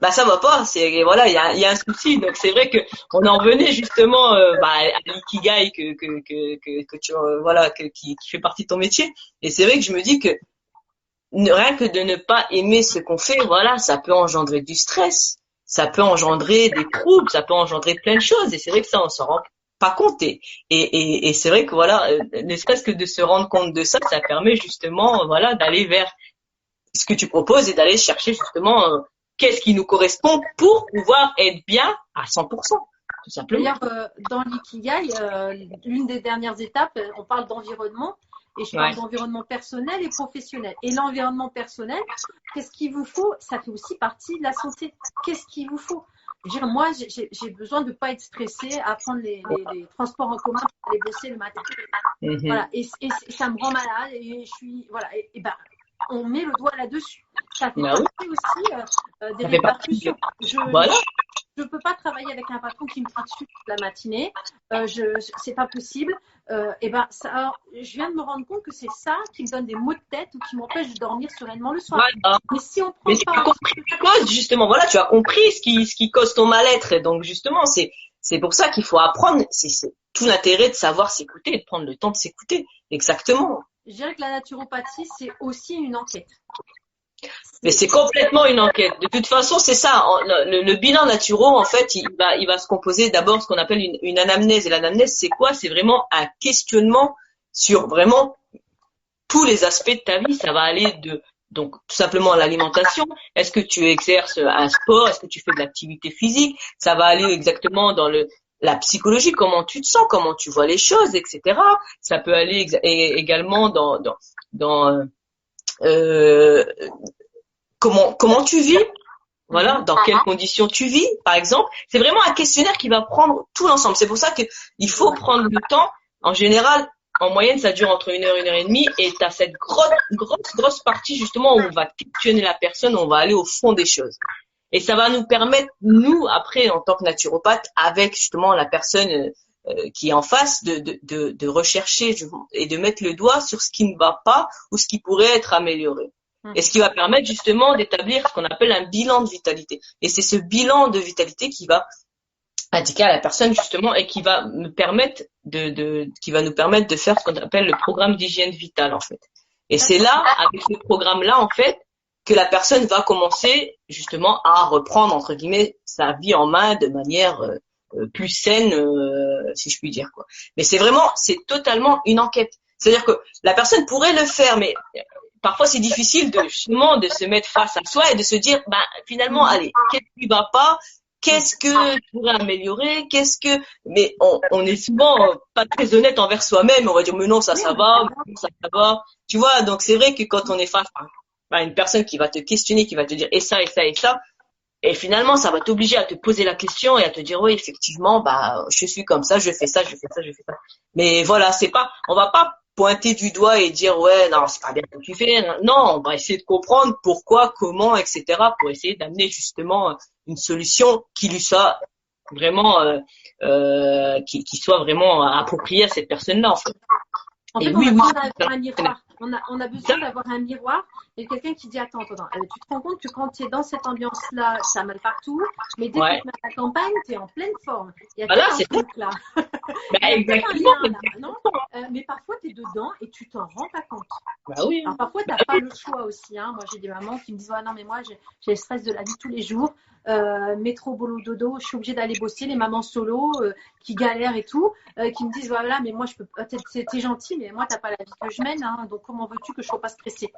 bah ça va pas. Voilà, il y a un souci. Donc c'est vrai que on en venait justement à l'ikigai que tu voilà qui fait partie de ton métier. Et c'est vrai que je me dis que rien que de ne pas aimer ce qu'on fait, voilà, ça peut engendrer du stress, ça peut engendrer des troubles, ça peut engendrer plein de choses. Et c'est vrai que ça, on s'en rend pas compte. Et c'est vrai que voilà, ne serait-ce que de se rendre compte de ça, ça permet justement, voilà, d'aller vers ce que tu proposes et d'aller chercher justement qu'est-ce qui nous correspond pour pouvoir être bien à 100%, tout simplement. D'ailleurs, dans l'ikigai, l'une des dernières étapes, on parle d'environnement. Et je parle d'environnement personnel et professionnel. Et l'environnement personnel, qu'est-ce qu'il vous faut? Ça fait aussi partie de la santé. Qu'est-ce qu'il vous faut? Je veux dire, moi, j'ai besoin de ne pas être stressée à prendre les transports en commun pour aller bosser le matin. Voilà. Et ça me rend malade. Et je suis, voilà. Et ben, on met le doigt là-dessus. Ça fait partie aussi des répercussions. Je peux pas travailler avec un patron qui me crie dessus toute la matinée. C'est pas possible. Et ben ça, je viens de me rendre compte que c'est ça qui me donne des maux de tête ou qui m'empêche de dormir sereinement le soir. Voilà. Mais si on prend tu as compris la cause, justement. Voilà, tu as compris ce qui cause ton mal-être. Et donc justement, c'est pour ça qu'il faut apprendre. C'est tout l'intérêt de savoir s'écouter et de prendre le temps de s'écouter. Exactement. Je dirais que la naturopathie, c'est aussi une enquête. Mais c'est complètement une enquête. De toute façon, c'est ça. Le bilan naturo, en fait, il va se composer d'abord de ce qu'on appelle une anamnèse. Et l'anamnèse, c'est quoi? C'est vraiment un questionnement sur vraiment tous les aspects de ta vie. Ça va aller donc, tout simplement l'alimentation. Est-ce que tu exerces un sport? Est-ce que tu fais de l'activité physique? Ça va aller exactement dans la psychologie, comment tu te sens, comment tu vois les choses, etc. Ça peut aller également dans comment tu vis, voilà, dans quelles conditions tu vis, par exemple. C'est vraiment un questionnaire qui va prendre tout l'ensemble. C'est pour ça que il faut prendre le temps. En général, en moyenne, ça dure entre 1 heure, 1 heure et demie, et tu as cette grosse partie justement où on va questionner la personne, où on va aller au fond des choses. Et ça va nous permettre, nous, après, en tant que naturopathe, avec justement la personne qui est en face, de rechercher et de mettre le doigt sur ce qui ne va pas ou ce qui pourrait être amélioré. Et ce qui va permettre justement d'établir ce qu'on appelle un bilan de vitalité. Et c'est ce bilan de vitalité qui va indiquer à la personne justement et qui va nous permettre qui va nous permettre de faire ce qu'on appelle le programme d'hygiène vitale en fait. Et c'est là, avec ce programme-là en fait, que la personne va commencer justement à reprendre entre guillemets sa vie en main de manière plus saine, si je puis dire quoi. Mais c'est totalement une enquête. C'est-à-dire que la personne pourrait le faire, mais parfois c'est difficile justement de se mettre face à soi et de se dire finalement allez, qu'est-ce qui va pas, qu'est-ce que je pourrais améliorer, mais on est souvent pas très honnête envers soi-même, on va dire mais non ça va, ça va, tu vois. Donc c'est vrai que quand on est face à une personne qui va te questionner, qui va te dire et ça, et finalement ça va t'obliger à te poser la question et à te dire oui effectivement je suis comme ça, je fais ça. Mais voilà, on va pas pointer du doigt et dire ouais non c'est pas bien ce que tu fais. Non, on va essayer de comprendre pourquoi, comment, etc. pour essayer d'amener justement une solution qui lui soit vraiment qui soit vraiment appropriée à cette personne-là en fait. En fait, on a besoin d'avoir un miroir. On a besoin d'avoir un miroir et quelqu'un qui dit attends, tu te rends compte que quand tu es dans cette ambiance-là, ça mal partout, mais dès que tu es à la campagne, tu es en pleine forme. Il y a un truc là. Exactement. Mais parfois, tu es dedans et tu t'en rends pas compte. Oui. Alors parfois, tu n'as pas le choix aussi. Hein. Moi, j'ai des mamans qui me disent non, mais moi, j'ai le stress de la vie tous les jours. Métro, boulot, dodo, je suis obligée d'aller bosser, les mamans solo qui galèrent et tout, qui me disent voilà, mais moi je peux t'es gentil, mais moi t'as pas la vie que je mène, hein, donc comment veux-tu que je sois pas stressée?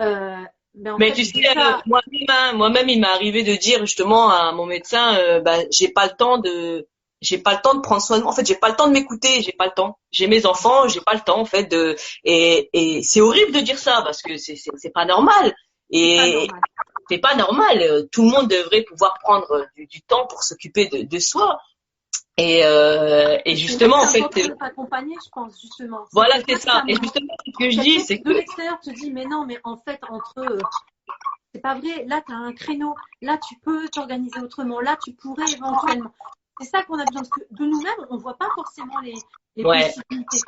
Mais tu sais, moi-même il m'est arrivé de dire justement à mon médecin j'ai pas le temps de prendre soin de moi. En fait, j'ai pas le temps de m'écouter, j'ai pas le temps. J'ai mes enfants, j'ai pas le temps en fait et c'est horrible de dire ça parce que c'est pas normal. Et c'est pas normal. Tout le monde devrait pouvoir prendre du temps pour s'occuper de soi. Et justement, en C'est fait, important de t'accompagner, je pense, justement. voilà, c'est ça. Et justement, ce que je dis, c'est De que l'extérieur te dit, mais non, mais en fait, entre eux, c'est pas vrai. Là, tu as un créneau. Là, tu peux t'organiser autrement. Là, tu pourrais éventuellement. C'est ça qu'on a besoin. Parce que de nous-mêmes, on voit pas forcément les ouais. possibilités.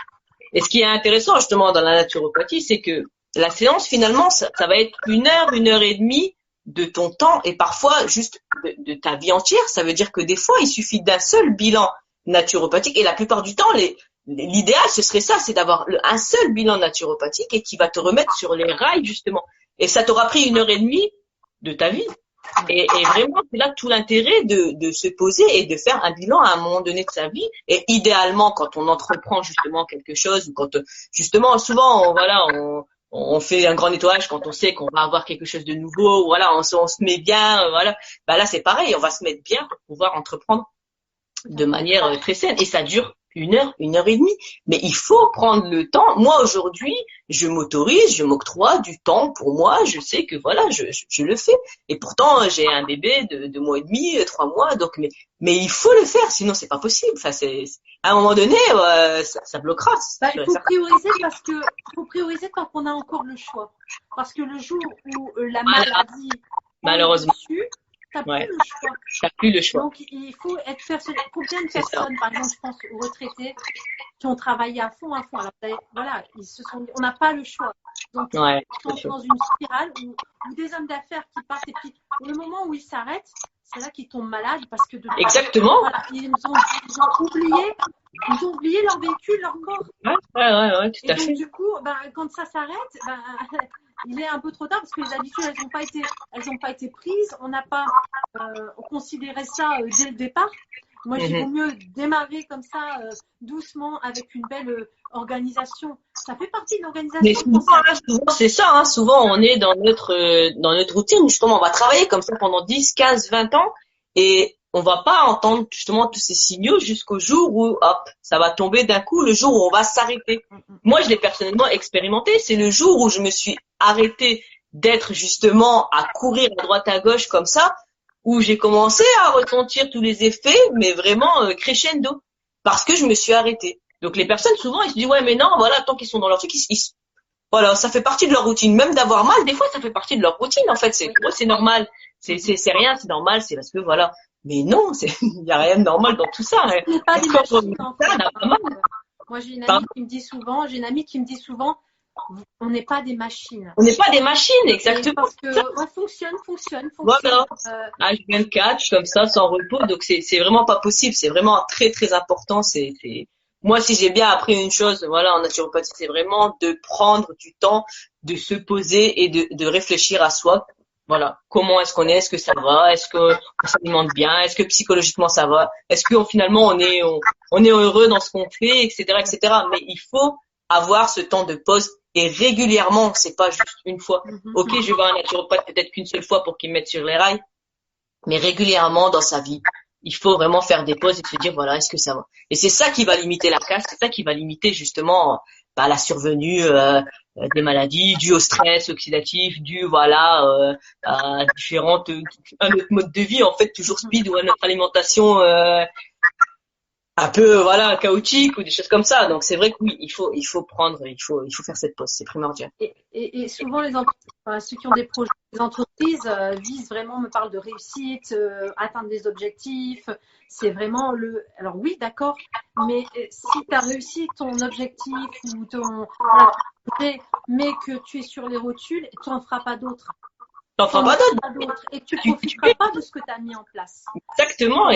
Et ce qui est intéressant justement dans la naturopathie, c'est que la séance finalement, ça va être 1 heure et demie de ton temps et parfois juste de ta vie entière. Ça veut dire que des fois, il suffit d'un seul bilan naturopathique et la plupart du temps, l'idéal ce serait ça, c'est d'avoir un seul bilan naturopathique et qui va te remettre sur les rails justement. Et ça t'aura pris 1 heure et demie de ta vie. Et vraiment, c'est là tout l'intérêt de se poser et de faire un bilan à un moment donné de sa vie. Et idéalement, quand on entreprend justement quelque chose, ou quand justement, souvent, voilà, on fait un grand nettoyage quand on sait qu'on va avoir quelque chose de nouveau. Voilà, on se met bien. Voilà, bah là c'est pareil, on va se mettre bien pour pouvoir entreprendre de manière très saine. Et ça dure 1 heure, 1 heure et demie. Mais il faut prendre le temps. Moi, aujourd'hui, je m'autorise, je m'octroie du temps pour moi. Je sais que voilà, je le fais. Et pourtant, j'ai un bébé de 2 mois et demi, 3 mois. Donc, mais il faut le faire, sinon c'est pas possible. Enfin, à un moment donné, ça bloquera. Bah, il faut prioriser faut prioriser tant qu'on a encore le choix. Parce que le jour où la maladie malheureusement, t'as plus le choix. T'as plus le choix. Donc, il faut être persuadé. Combien de personnes, par exemple, je pense aux retraités, qui ont travaillé à fond. Alors, voilà, on n'a pas le choix. Donc, ils sont dans une spirale où des hommes d'affaires qui partent et puis, au moment où ils s'arrêtent, c'est là qu'ils tombent malades parce que exactement. Voilà, ils ont oublié leur véhicule, leur corps. Ouais, tout à fait. Et donc, du coup, quand ça s'arrête, il est un peu trop tard parce que les habitudes, elles n'ont pas été prises. On n'a pas considéré ça dès le départ. Moi, il vaut mieux démarrer comme ça, doucement, avec une belle organisation. Ça fait partie de l'organisation. Mais souvent c'est ça. Hein. Souvent, on est dans notre routine. Justement, on va travailler comme ça pendant 10, 15, 20 ans et on va pas entendre justement tous ces signaux jusqu'au jour où, hop, ça va tomber d'un coup, le jour où on va s'arrêter. Moi, je l'ai personnellement expérimenté. C'est le jour où je me suis arrêtée d'être justement à courir à droite à gauche comme ça, où j'ai commencé à ressentir tous les effets, mais vraiment crescendo, parce que je me suis arrêtée. Donc les personnes souvent ils se disent ouais mais non voilà tant qu'ils sont dans leur truc voilà ça fait partie de leur routine, même d'avoir mal des fois ça fait partie de leur routine en fait, c'est normal, c'est rien, c'est normal, c'est parce que voilà, mais non il y a rien de normal dans tout ça. Hein. C'est pas des machines, en fait. Moi j'ai une amie qui me dit souvent on n'est pas des machines. On n'est pas des machines, exactement. Parce que fonctionne. Voilà. H24 comme ça sans repos, donc c'est vraiment pas possible. C'est vraiment très très important. Moi si j'ai bien appris une chose, voilà, en naturopathie, c'est vraiment de prendre du temps, de se poser et de réfléchir à soi. Voilà. Comment est-ce qu'on est? Est-ce que ça va? Est-ce qu'on s'alimente bien? Est-ce que psychologiquement ça va? Est-ce que finalement on est heureux dans ce qu'on fait, etc., etc. Mais il faut avoir ce temps de pause. Et régulièrement, c'est pas juste une fois. Ok, je vais voir un naturopathe peut-être qu'une seule fois pour qu'il me mette sur les rails, mais régulièrement dans sa vie, il faut vraiment faire des pauses et se dire voilà, est-ce que ça va? Et c'est ça qui va limiter la casse, c'est ça qui va limiter justement la survenue des maladies dues au stress oxydatif, dues à différentes un autre mode de vie en fait toujours speed ou à notre alimentation un peu chaotique ou des choses comme ça. Donc c'est vrai que oui, il faut faire cette pause, c'est primordial. Et souvent ceux qui ont des projets, les entreprises visent vraiment, me parlent de réussite, atteindre des objectifs. C'est vraiment alors oui, d'accord, mais si tu as réussi ton objectif ou mais que tu es sur les rotules, tu n'en feras pas d'autres. Et tu ne profiteras pas de ce que tu as mis en place. Exactement.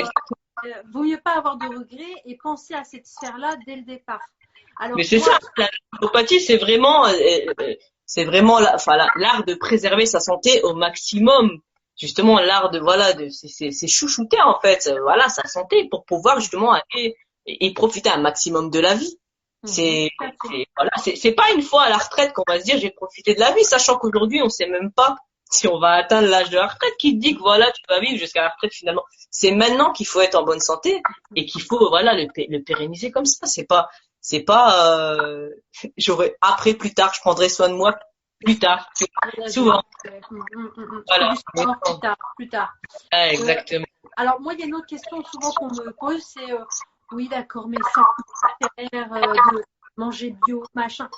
Vaut mieux pas avoir de regrets et penser à cette sphère-là dès le départ. Alors, mais c'est ça, la naturopathie, c'est vraiment l'art de préserver sa santé au maximum. Justement, l'art c'est chouchouter en fait, sa santé pour pouvoir justement aller et profiter un maximum de la vie. C'est pas une fois à la retraite qu'on va se dire j'ai profité de la vie, sachant qu'aujourd'hui on sait même pas si on va atteindre l'âge de la retraite. Qui te dit que tu vas vivre jusqu'à la retraite finalement? C'est maintenant qu'il faut être en bonne santé et qu'il faut le pérenniser comme ça. C'est pas j'aurais après plus tard je prendrai soin de moi plus tard, souvent. Voilà. Plus tard. Exactement. Alors, moi, il y a une autre question souvent qu'on me pose, c'est oui, d'accord, mais ça coûte cher de manger bio, machin.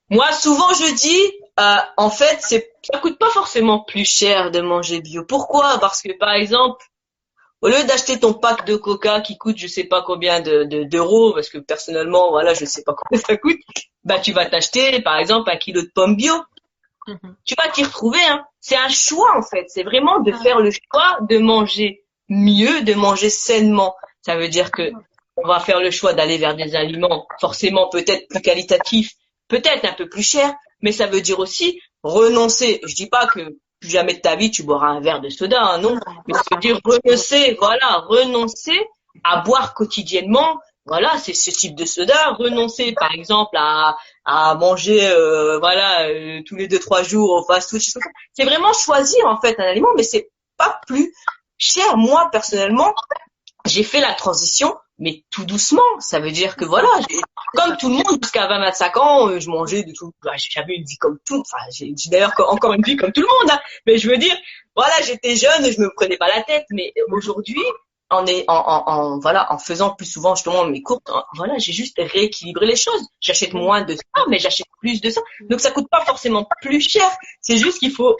Moi, souvent, je dis, en fait, ça coûte pas forcément plus cher de manger bio. Pourquoi? Parce que, par exemple, au lieu d'acheter ton pack de coca qui coûte je sais pas combien d'euros, parce que personnellement, voilà, je sais pas combien ça coûte, bah, tu vas t'acheter, par exemple, 1 kilo de pommes bio. Tu vas t'y retrouver, hein. C'est un choix, en fait. C'est vraiment de faire le choix de manger mieux, de manger sainement. Ça veut dire que on va faire le choix d'aller vers des aliments forcément peut-être plus qualitatifs, peut-être un peu plus chers, mais ça veut dire aussi renoncer. Je dis pas que plus jamais de ta vie tu boiras un verre de soda, hein, non. Mais ça veut dire renoncer à boire quotidiennement. Voilà, c'est ce type de soda. Renoncer, par exemple, à manger, tous les 2-3 jours au fast-food. C'est vraiment choisir en fait un aliment, mais c'est pas plus cher. Moi personnellement, j'ai fait la transition, mais tout doucement. Ça veut dire que voilà, comme tout le monde, jusqu'à 20-25 ans, je mangeais de tout. Bah, j'avais une vie comme tout. Enfin, j'ai d'ailleurs encore une vie comme tout le monde. Hein. Mais je veux dire, voilà, j'étais jeune, je me prenais pas la tête. Mais aujourd'hui, en faisant plus souvent justement mes courses, voilà, j'ai juste rééquilibré les choses. J'achète moins de ça, mais j'achète plus de ça. Donc ça coûte pas forcément plus cher. C'est juste qu'il faut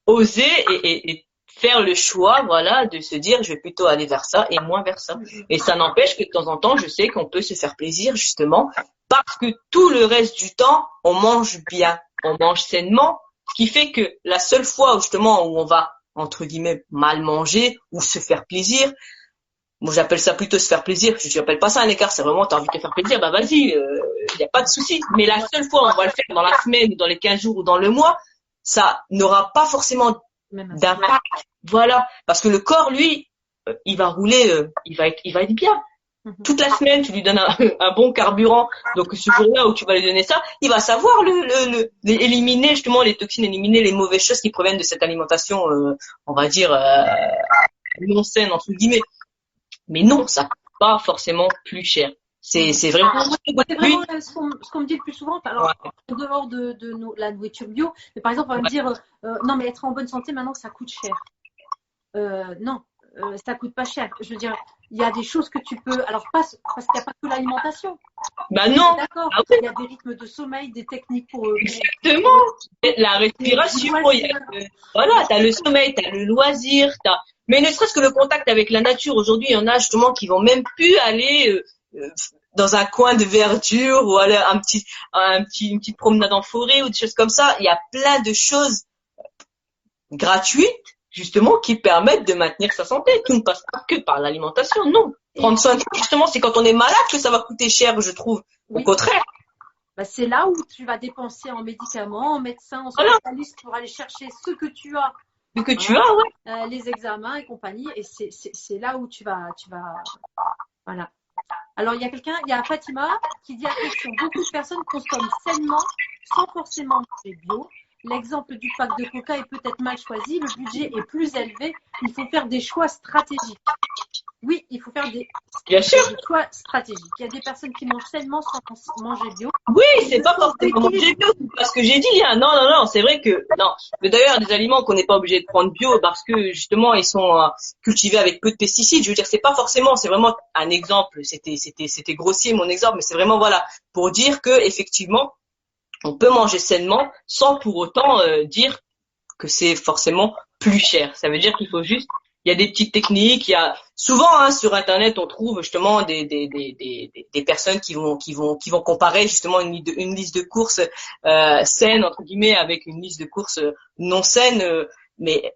oser et faire le choix, voilà, de se dire je vais plutôt aller vers ça et moins vers ça. Et ça n'empêche que de temps en temps, je sais qu'on peut se faire plaisir justement parce que tout le reste du temps, on mange bien, on mange sainement, ce qui fait que la seule fois justement où on va entre guillemets mal manger ou se faire plaisir, moi j'appelle ça plutôt se faire plaisir, je n'appelle pas ça un écart, c'est vraiment t'as envie de te faire plaisir, bah vas-y, y a pas de souci. Mais la seule fois où on va le faire dans la semaine, dans les 15 jours ou dans le mois, ça n'aura pas forcément d'impact. Voilà, parce que le corps, lui, il va rouler, il va être bien. Toute la semaine, tu lui donnes un bon carburant. Donc ce jour-là où tu vas lui donner ça, il va savoir éliminer justement les toxines, éliminer les mauvaises choses qui proviennent de cette alimentation, on va dire non saine entre guillemets. Mais non, ça coûte pas forcément plus cher. C'est vraiment ce qu'on me dit le plus souvent. Alors, en dehors de la nourriture bio, mais par exemple, on va me dire non, mais être en bonne santé maintenant, ça coûte cher. Non, ça coûte pas cher. Je veux dire, il y a des choses que tu peux. Alors, parce qu'il n'y a pas que l'alimentation. Bah non. D'accord. Il y a des rythmes de sommeil, des techniques pour. Exactement. La respiration. Voilà, t'as le sommeil, t'as le loisir, Mais ne serait-ce que le contact avec la nature. Aujourd'hui, il y en a justement qui vont même plus aller dans un coin de verdure ou aller une petite promenade en forêt ou des choses comme ça. Il y a plein de choses gratuites justement qui permettent de maintenir sa santé. Tout ne passe pas que par l'alimentation, non. Prendre soin de soi, justement, c'est quand on est malade que ça va coûter cher, je trouve. Au contraire. Bah, c'est là où tu vas dépenser en médicaments, en médecins, en spécialistes pour aller chercher ce que tu as. Les examens et compagnie. Et c'est là où tu vas. Voilà. Alors, il y a Fatima qui dit attention, beaucoup de personnes consomment sainement sans forcément manger bio. L'exemple du pack de coca est peut-être mal choisi, le budget est plus élevé, il faut faire des choix stratégiques. Oui, il faut faire des choix stratégiques. Il y a des personnes qui mangent sainement sans manger bio. Oui, c'est pas forcément manger bio, c'est pas ce que j'ai dit. Hein. Non, c'est vrai que non. Mais d'ailleurs, des aliments qu'on n'est pas obligé de prendre bio parce que justement ils sont cultivés avec peu de pesticides. Je veux dire, c'est pas forcément, c'est vraiment un exemple. C'était grossier mon exemple, mais c'est vraiment voilà pour dire que effectivement on peut manger sainement sans pour autant dire que c'est forcément plus cher. Ça veut dire qu'il faut juste, il y a des petites techniques, il y a souvent sur internet on trouve justement des personnes qui vont comparer justement une liste de courses saines entre guillemets avec une liste de courses non saines, mais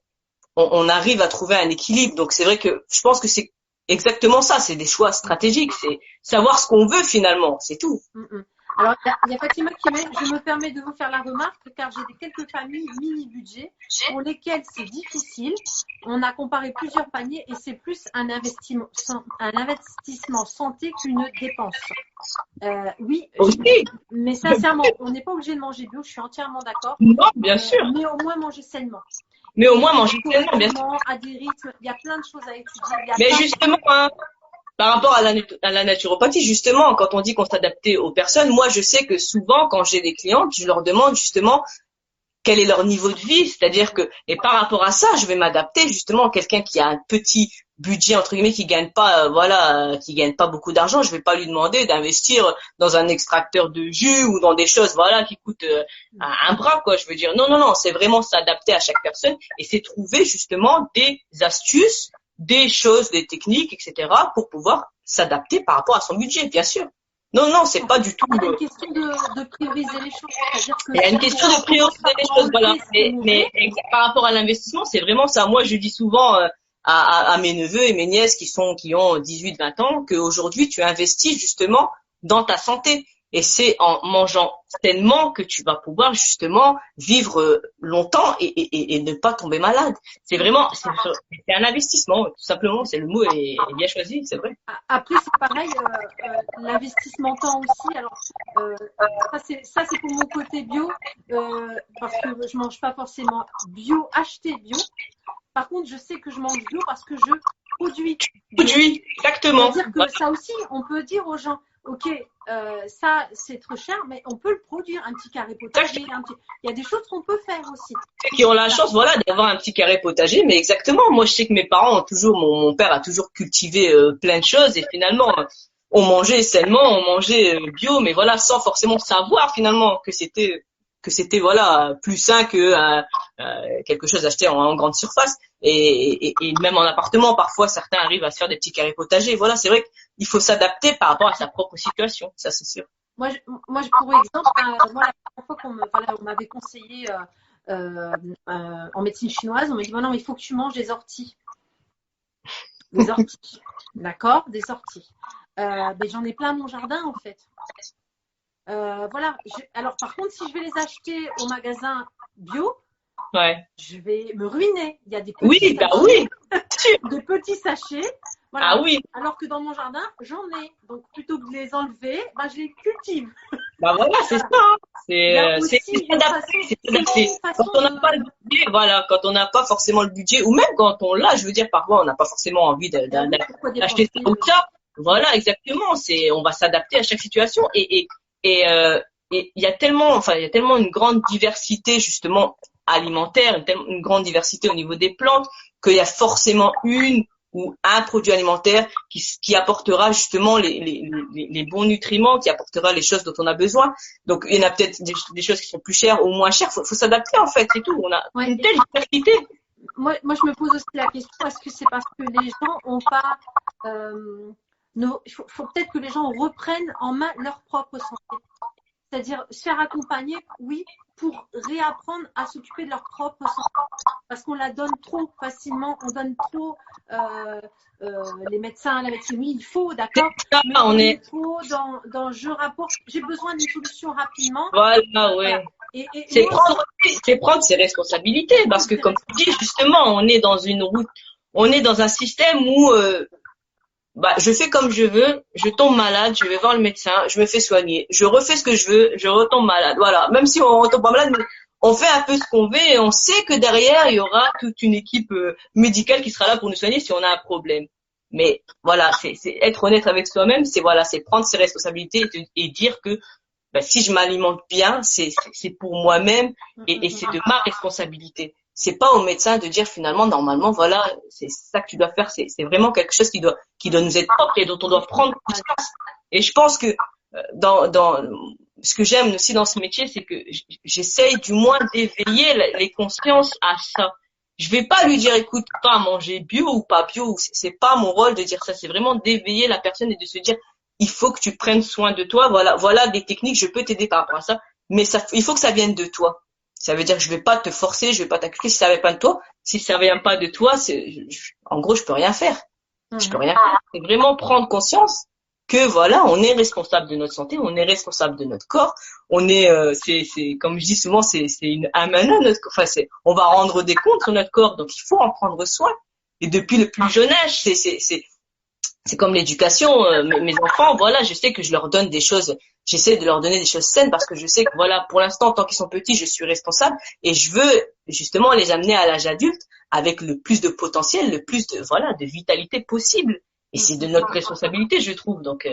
on arrive à trouver un équilibre. Donc c'est vrai que je pense que c'est exactement ça, c'est des choix stratégiques, c'est savoir ce qu'on veut finalement, c'est tout. Alors, il y a Fatima qui met, je me permets de vous faire la remarque car j'ai quelques familles mini-budget pour lesquelles c'est difficile. On a comparé plusieurs paniers et c'est plus un investissement santé qu'une dépense. Oui, mais sincèrement, on n'est pas obligé de manger bio, je suis entièrement d'accord. Non, bien sûr. Mais au moins manger sainement. Mais au moins manger sainement, bien sûr. À des rythmes, il y a plein de choses à étudier. Mais justement, Par rapport à la naturopathie, justement, quand on dit qu'on s'adaptait aux personnes, moi, je sais que souvent, quand j'ai des clientes, je leur demande justement quel est leur niveau de vie, c'est-à-dire que, et par rapport à ça, je vais m'adapter justement à quelqu'un qui a un petit budget, entre guillemets, qui gagne pas, qui gagne pas beaucoup d'argent, je vais pas lui demander d'investir dans un extracteur de jus ou dans des choses, voilà, qui coûtent un bras, quoi, je veux dire. Non, non, non, c'est vraiment s'adapter à chaque personne et c'est trouver justement des astuces, des choses, des techniques, etc., pour pouvoir s'adapter par rapport à son budget, bien sûr. Non, non, c'est pas du tout. Il y a une question de prioriser les choses. C'est-à-dire que Il y a une question de prioriser les choses, voilà. Mais par rapport à l'investissement, c'est vraiment ça. Moi, je dis souvent à mes neveux et mes nièces qui ont 18, 20 ans, qu'aujourd'hui, tu investis justement dans ta santé. Et c'est en mangeant sainement que tu vas pouvoir justement vivre longtemps et ne pas tomber malade. C'est vraiment, c'est un investissement, tout simplement. C'est le mot est bien choisi, c'est vrai. Après, c'est pareil, l'investissement temps aussi. Alors, ça c'est pour mon côté bio, parce que je mange pas forcément bio, acheté bio. Par contre, je sais que je mange bio parce que je produis. Produit, exactement. C'est-à-dire que ça aussi, on peut dire aux gens, ok, ça c'est trop cher, mais on peut le produire, un petit carré potager. Il y a des choses qu'on peut faire aussi. Qui ont la chance, voilà, d'avoir un petit carré potager, mais exactement. Moi, je sais que mes parents ont toujours, mon père a toujours cultivé plein de choses et finalement, on mangeait sainement, on mangeait bio, mais voilà, sans forcément savoir finalement que c'était voilà plus sain que quelque chose acheté en grande surface et même en appartement parfois certains arrivent à se faire des petits carrés potagers. Voilà, c'est vrai qu'il faut s'adapter par rapport à sa propre situation, ça c'est sûr. Moi pour exemple, moi la première fois on m'avait conseillé en médecine chinoise, on m'a dit non mais il faut que tu manges des orties. Des orties, d'accord, des orties. Ben, j'en ai plein à mon jardin en fait. Voilà. Alors par contre, si je vais les acheter au magasin bio, ouais, je vais me ruiner. Il y a des petits sachets, bah oui, des petits sachets. Voilà. Ah oui. Alors que dans mon jardin, j'en ai. Donc plutôt que de les enlever, ben, je les cultive. Bah voilà, c'est ça. C'est s'adapter. Quand on n'a pas le budget, voilà, quand on n'a pas forcément le budget, ou même quand on l'a, je veux dire, parfois on n'a pas forcément envie d'acheter ça ou ça. Voilà, exactement. On va s'adapter à chaque situation et il y a tellement une grande diversité justement alimentaire, une grande diversité au niveau des plantes qu'il y a forcément une ou un produit alimentaire qui apportera justement les bons nutriments, qui apportera les choses dont on a besoin. Donc il y en a peut-être des choses qui sont plus chères ou moins chères. Faut s'adapter en fait, c'est tout. On a une telle diversité. Moi je me pose aussi la question, est-ce que c'est parce que les gens ont pas il faut peut-être que les gens reprennent en main leur propre santé. C'est-à-dire se faire accompagner, oui, pour réapprendre à s'occuper de leur propre santé. Parce qu'on la donne trop facilement, on donne trop les médecins, la médecine, oui, il faut, d'accord. Mais il faut dans je rapporte, j'ai besoin d'une solution rapidement. Voilà, ouais. Voilà. C'est prendre ses responsabilités parce que comme tu dis, justement, on est dans une route, on est dans un système où je fais comme je veux, je tombe malade, je vais voir le médecin, je me fais soigner, je refais ce que je veux, je retombe malade. Voilà, même si on retombe pas malade, on fait un peu ce qu'on veut et on sait que derrière, il y aura toute une équipe médicale qui sera là pour nous soigner si on a un problème. Mais voilà, c'est être honnête avec soi-même, c'est prendre ses responsabilités et dire que si je m'alimente bien, c'est pour moi-même et c'est de ma responsabilité. C'est pas au médecin de dire finalement normalement voilà c'est ça que tu dois faire, c'est vraiment quelque chose qui doit nous être propre et dont on doit prendre conscience. Et je pense que dans ce que j'aime aussi dans ce métier, c'est que j'essaye du moins d'éveiller les consciences à ça. Je vais pas lui dire écoute pas manger bio ou pas bio, c'est pas mon rôle de dire ça, c'est vraiment d'éveiller la personne et de se dire il faut que tu prennes soin de toi, voilà des techniques, je peux t'aider par rapport à ça, mais il faut que ça vienne de toi. Ça veut dire que je vais pas te forcer, je vais pas t'inculquer si ça vient pas de toi. Si ça vient pas de toi, en gros, je peux rien faire. Je peux rien faire. C'est vraiment prendre conscience que voilà, on est responsable de notre santé, on est responsable de notre corps. On est, c'est comme je dis souvent, c'est une amana notre corps. Enfin, on va rendre des comptes sur notre corps, donc il faut en prendre soin. Et depuis le plus jeune âge, c'est comme l'éducation. Mes enfants, voilà, je sais que je leur donne des choses. J'essaie de leur donner des choses saines parce que je sais que voilà, pour l'instant, tant qu'ils sont petits, je suis responsable et je veux justement les amener à l'âge adulte avec le plus de potentiel, le plus de vitalité possible. Et c'est de notre responsabilité, je trouve. Donc,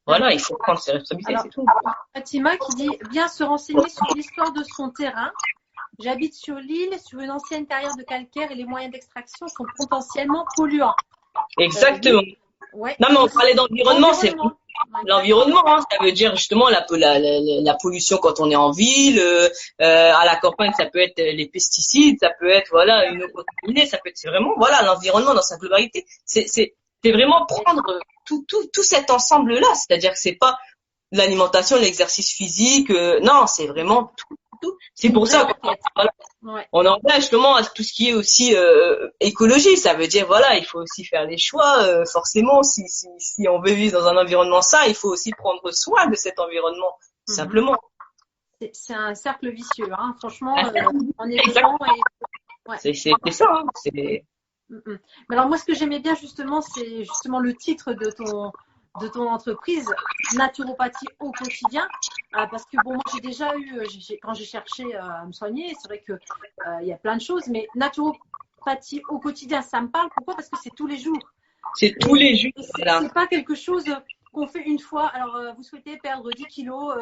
voilà, il faut prendre ses responsabilités, Alors, c'est tout. Fatima qui dit bien se renseigner sur l'histoire de son terrain. J'habite sur l'île, sur une ancienne carrière de calcaire et les moyens d'extraction sont potentiellement polluants. Exactement. Ouais. Non, mais on parlait d'environnement, c'est l'environnement, hein, ça veut dire justement la pollution quand on est en ville, à la campagne, ça peut être les pesticides, ça peut être voilà une eau contaminée, ça peut être c'est vraiment voilà l'environnement dans sa globalité. C'est vraiment prendre tout cet ensemble là, c'est-à-dire que c'est pas l'alimentation, l'exercice physique, non, c'est vraiment tout. C'est pour ça qu'on voilà, on en revient justement à tout ce qui est aussi écologie. Ça veut dire voilà, il faut aussi faire les choix. Forcément, si on veut vivre dans un environnement sain, il faut aussi prendre soin de cet environnement, tout simplement. C'est un cercle vicieux, hein. Franchement, on est dedans et ouais. C'est ça. Hein. Mais alors moi, ce que j'aimais bien justement, c'est justement le titre de ton entreprise, naturopathie au quotidien, parce que bon, moi j'ai déjà eu, quand j'ai cherché à me soigner, c'est vrai que il y a plein de choses, mais naturopathie au quotidien, ça me parle. Pourquoi? Parce que c'est tous les jours. C'est tous les jours. C'est pas quelque chose qu'on fait une fois. Alors, vous souhaitez perdre 10 kilos.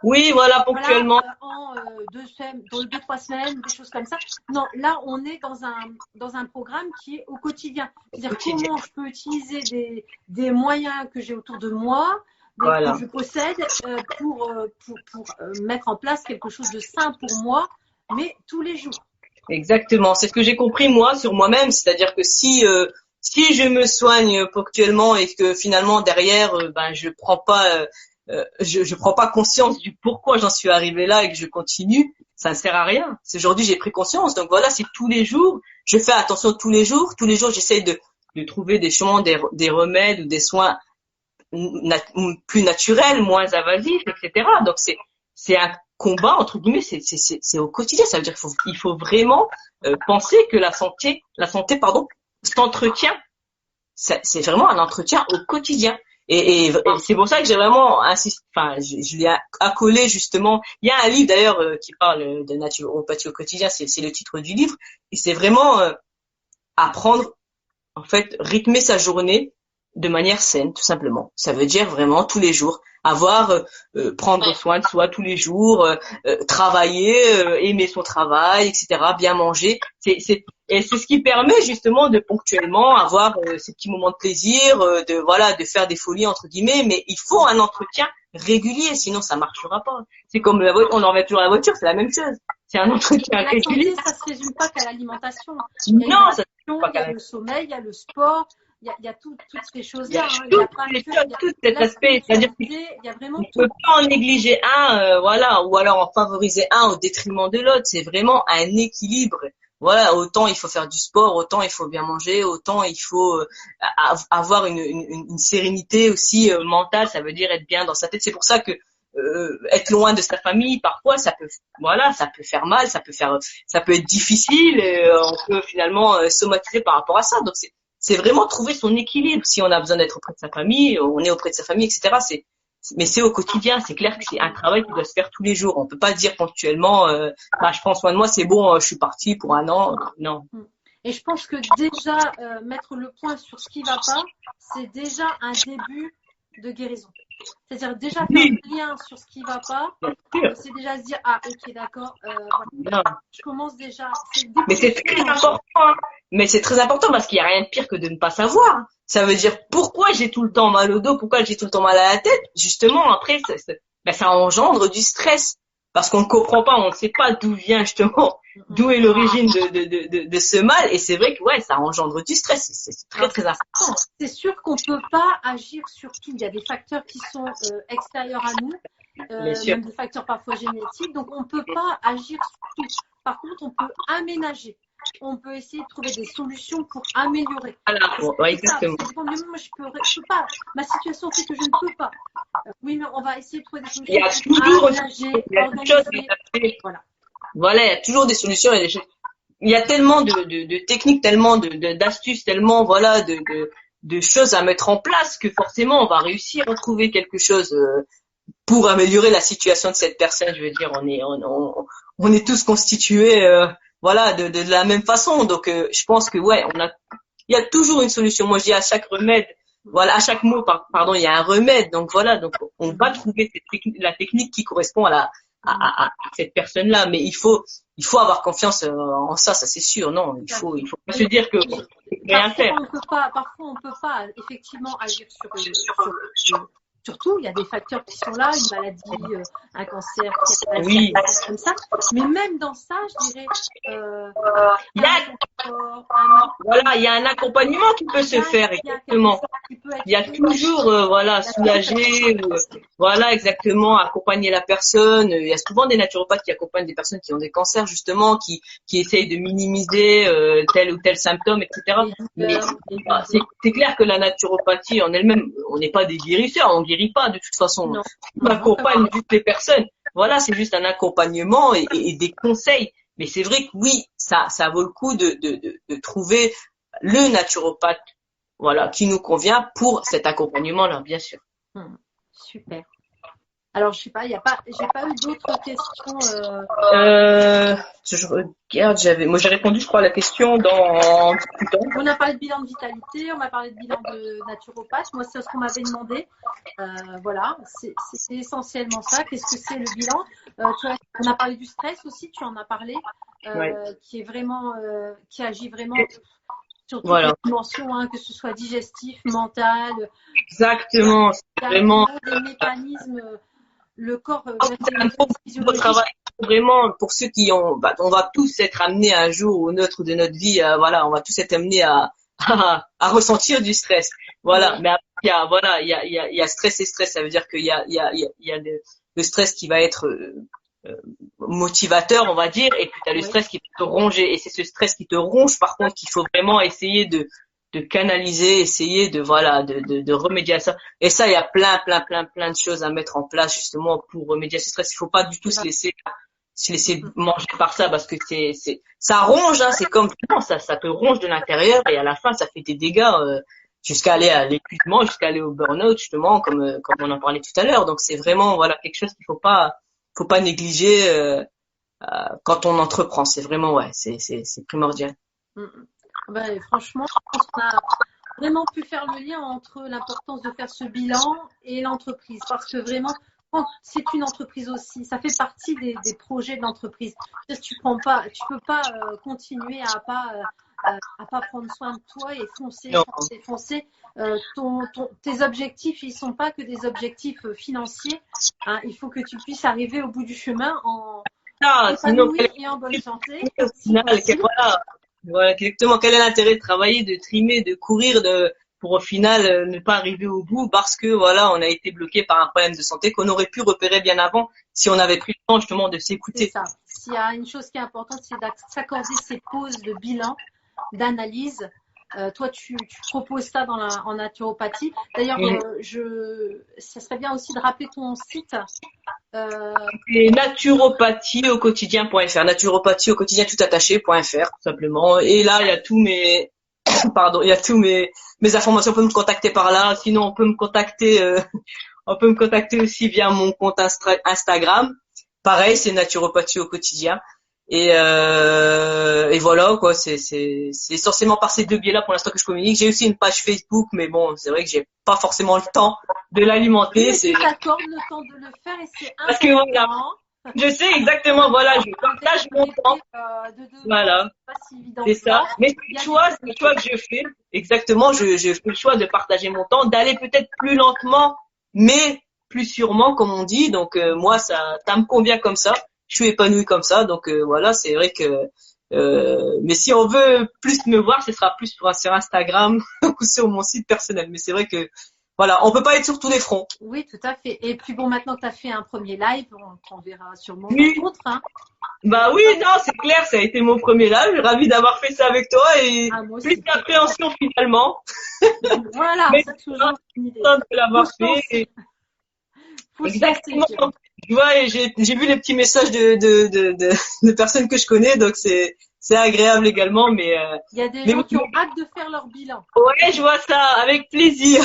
Oui, voilà, ponctuellement. En 2-3 semaines, des choses comme ça. Non, là, on est dans un programme qui est au quotidien. C'est-à-dire comment je peux utiliser des moyens que j'ai autour de moi, que je possède, pour mettre en place quelque chose de sain pour moi, mais tous les jours. Exactement. C'est ce que j'ai compris, moi, sur moi-même. C'est-à-dire que si je me soigne ponctuellement et que finalement, derrière, je prends pas conscience du pourquoi j'en suis arrivée là et que je continue, ça ne sert à rien. Aujourd'hui, j'ai pris conscience. Donc voilà, c'est tous les jours. Je fais attention tous les jours. Tous les jours, j'essaie de trouver des remèdes ou des soins plus naturels, moins invasifs, etc. Donc c'est un combat entre guillemets. C'est au quotidien. Ça veut dire qu'il faut vraiment penser que la santé, s'entretient. C'est vraiment un entretien au quotidien. Et c'est pour ça que j'ai vraiment insisté, je l'ai accolé justement. Il y a un livre d'ailleurs qui parle de naturopathie au quotidien, c'est le titre du livre, et c'est vraiment apprendre, en fait, rythmer sa journée de manière saine, tout simplement. Ça veut dire vraiment tous les jours prendre soin de soi tous les jours, travailler, aimer son travail, etc., bien manger. Et c'est ce qui permet justement de ponctuellement avoir ces petits moments de plaisir, de faire des folies entre guillemets, mais il faut un entretien régulier, sinon ça marchera pas. C'est comme on en revient toujours à la voiture, c'est la même chose. C'est un entretien régulier. Ça se résume pas qu'à l'alimentation. Non, ça il y a le sommeil, il y a le sport, il y a toutes ces choses-là. Il y a tout cet aspect, c'est-à-dire qu'on ne peut pas en négliger un, ou alors en favoriser un au détriment de l'autre. C'est vraiment un équilibre. Voilà, autant il faut faire du sport, autant il faut bien manger, autant il faut avoir une sérénité aussi mentale. Ça veut dire être bien dans sa tête. C'est pour ça que être loin de sa famille, parfois, ça peut faire mal, ça peut être difficile. On peut finalement somatiser par rapport à ça. Donc c'est vraiment trouver son équilibre. Si on a besoin d'être auprès de sa famille, on est auprès de sa famille, etc. Mais c'est au quotidien. C'est clair que c'est un travail qui doit se faire tous les jours. On peut pas dire ponctuellement, je prends soin de moi, c'est bon, je suis parti pour un an. Non. Et je pense que déjà mettre le point sur ce qui va pas, c'est déjà un début de guérison. C'est-à-dire déjà faire le lien sur ce qui va pas, c'est déjà se dire ok d'accord, je commence déjà. Mais c'est très important. Hein. Mais c'est très important parce qu'il y a rien de pire que de ne pas savoir. Ça veut dire pourquoi j'ai tout le temps mal au dos, pourquoi j'ai tout le temps mal à la tête. Justement après, ça engendre du stress parce qu'on ne comprend pas, on ne sait pas d'où vient justement, d'où est l'origine de ce mal. Et c'est vrai que ça engendre du stress. C'est très très important. C'est sûr qu'on peut pas agir sur tout. Il y a des facteurs qui sont extérieurs à nous, même des facteurs parfois génétiques. Donc on peut pas agir sur tout. Par contre, on peut aménager. On peut essayer de trouver des solutions pour améliorer. Exactement. Moi, je peux pas. Ma situation fait que je ne peux pas. Oui, mais on va essayer de trouver des solutions. Il y a toujours il y a toujours des solutions. Il y a tellement de techniques, tellement d'astuces, tellement de choses à mettre en place que forcément on va réussir à trouver quelque chose pour améliorer la situation de cette personne. Je veux dire, on est tous constitués. De la même façon. Donc, je pense que on a Il y a toujours une solution. Moi, je dis à chaque remède, voilà, à chaque mot, pardon, il y a un remède. Donc voilà, donc on va trouver la technique qui correspond à cette personne-là. Mais il faut avoir confiance en ça, ça c'est sûr. Non, il faut pas se dire que on peut rien faire. Parfois, on peut pas effectivement agir surtout, il y a des facteurs qui sont là, une maladie, un cancer, oui, comme ça. Mais même dans ça, je dirais, voilà, il y a un accompagnement qui peut se faire, exactement. Il y a toujours, voilà, soulager, voilà, exactement, accompagner la personne. Il y a souvent des naturopathes qui accompagnent des personnes qui ont des cancers, justement, qui essayent de minimiser tel ou tel symptôme, etc. Mais c'est clair que la naturopathie en elle-même, on n'est pas des guérisseurs, on guérit pas de toute façon. On accompagne toutes les personnes. Voilà, c'est juste un accompagnement et des conseils. Mais c'est vrai que oui, ça vaut le coup de trouver le naturopathe, voilà, qui nous convient pour cet accompagnement-là, bien sûr. Super. Alors, je sais pas, j'ai pas eu d'autres questions. Je regarde, moi j'ai répondu, je crois, à la question dans discutant. On a parlé de bilan de vitalité, on a parlé de bilan de naturopathe. Moi, c'est ce qu'on m'avait demandé. Voilà, c'est essentiellement ça. Qu'est-ce que c'est le bilan? On a parlé du stress aussi, tu en as parlé, qui est vraiment, qui agit vraiment sur toutes les dimensions, hein, que ce soit digestif, mental. Exactement, c'est vraiment des mécanismes. Le corps, le travail vraiment pour ceux qui ont, on va tous être amenés un jour ou un autre de notre vie, voilà, on va tous être amenés à ressentir du stress, voilà. Mais après, il y a stress et stress, ça veut dire qu'il y a le stress qui va être motivateur, on va dire, et puis tu as le stress qui peut te ronger, et c'est ce stress qui te ronge, par contre, qu'il faut vraiment essayer de canaliser, essayer de remédier à ça. Et ça, il y a plein de choses à mettre en place justement pour remédier à ce stress. Il faut pas du tout se laisser manger par ça parce que ça ronge, hein, c'est comme ça te ronge de l'intérieur et à la fin ça fait des dégâts jusqu'à aller à l'épuisement, jusqu'à aller au burn-out justement comme on en parlait tout à l'heure. Donc c'est vraiment voilà quelque chose qu'il faut pas négliger quand on entreprend. C'est vraiment c'est primordial. Ben, franchement, je pense qu'on a vraiment pu faire le lien entre l'importance de faire ce bilan et l'entreprise. Parce que vraiment, quand c'est une entreprise aussi, ça fait partie des projets de l'entreprise. Tu peux pas continuer à pas prendre soin de toi et foncer. Tes objectifs, ils sont pas que des objectifs financiers. Hein. Il faut que tu puisses arriver au bout du chemin en épanoui et en bonne santé. Voilà, exactement. Quel est l'intérêt de travailler, de trimer, de courir, pour au final ne pas arriver au bout parce que voilà, on a été bloqué par un problème de santé qu'on aurait pu repérer bien avant si on avait pris le temps justement de s'écouter. C'est ça. S'il y a une chose qui est importante, c'est d'accorder ces pauses de bilan, d'analyse. Toi, tu proposes ça en naturopathie. D'ailleurs, ça serait bien aussi de rappeler ton site. C'est naturopathieauquotidien.fr, naturopathieauquotidien tout attaché.fr, tout simplement. Et là, il y a tous mes informations. On peut me contacter par là. Sinon, on peut me contacter aussi via mon compte Instagram. Pareil, c'est naturopathie au quotidien. Et voilà, quoi, c'est essentiellement par ces deux biais-là pour l'instant que je communique. J'ai aussi une page Facebook, mais bon, c'est vrai que j'ai pas forcément le temps de l'alimenter. Mais tu t'accordes le temps de le faire et c'est important. Parce que voilà, je sais exactement, voilà, je partage mon temps. Voilà. C'est ça. Mais c'est le choix que je fais. Exactement, je fais le choix de partager mon temps, d'aller peut-être plus lentement, mais plus sûrement, comme on dit. Donc, moi, ça me convient comme ça. Je suis épanouie comme ça, donc voilà, c'est vrai que mais si on veut plus me voir, ce sera plus sur Instagram ou sur mon site personnel. Mais c'est vrai que voilà, on peut pas être sur tous les fronts. Oui, tout à fait. Et puis bon, maintenant que tu as fait un premier live, on verra sûrement d'autres. Hein. Bah oui, non, c'est clair, ça a été mon premier live. Je suis ravie d'avoir fait ça avec toi et plus d'appréhension finalement. Voilà, mais c'est toujours une idée. De l'avoir fait. Exactement. Tu vois, et j'ai vu les petits messages de personnes que je connais, donc c'est agréable également, mais il y a des gens qui ont hâte de faire leur bilan. Ouais, je vois ça avec plaisir.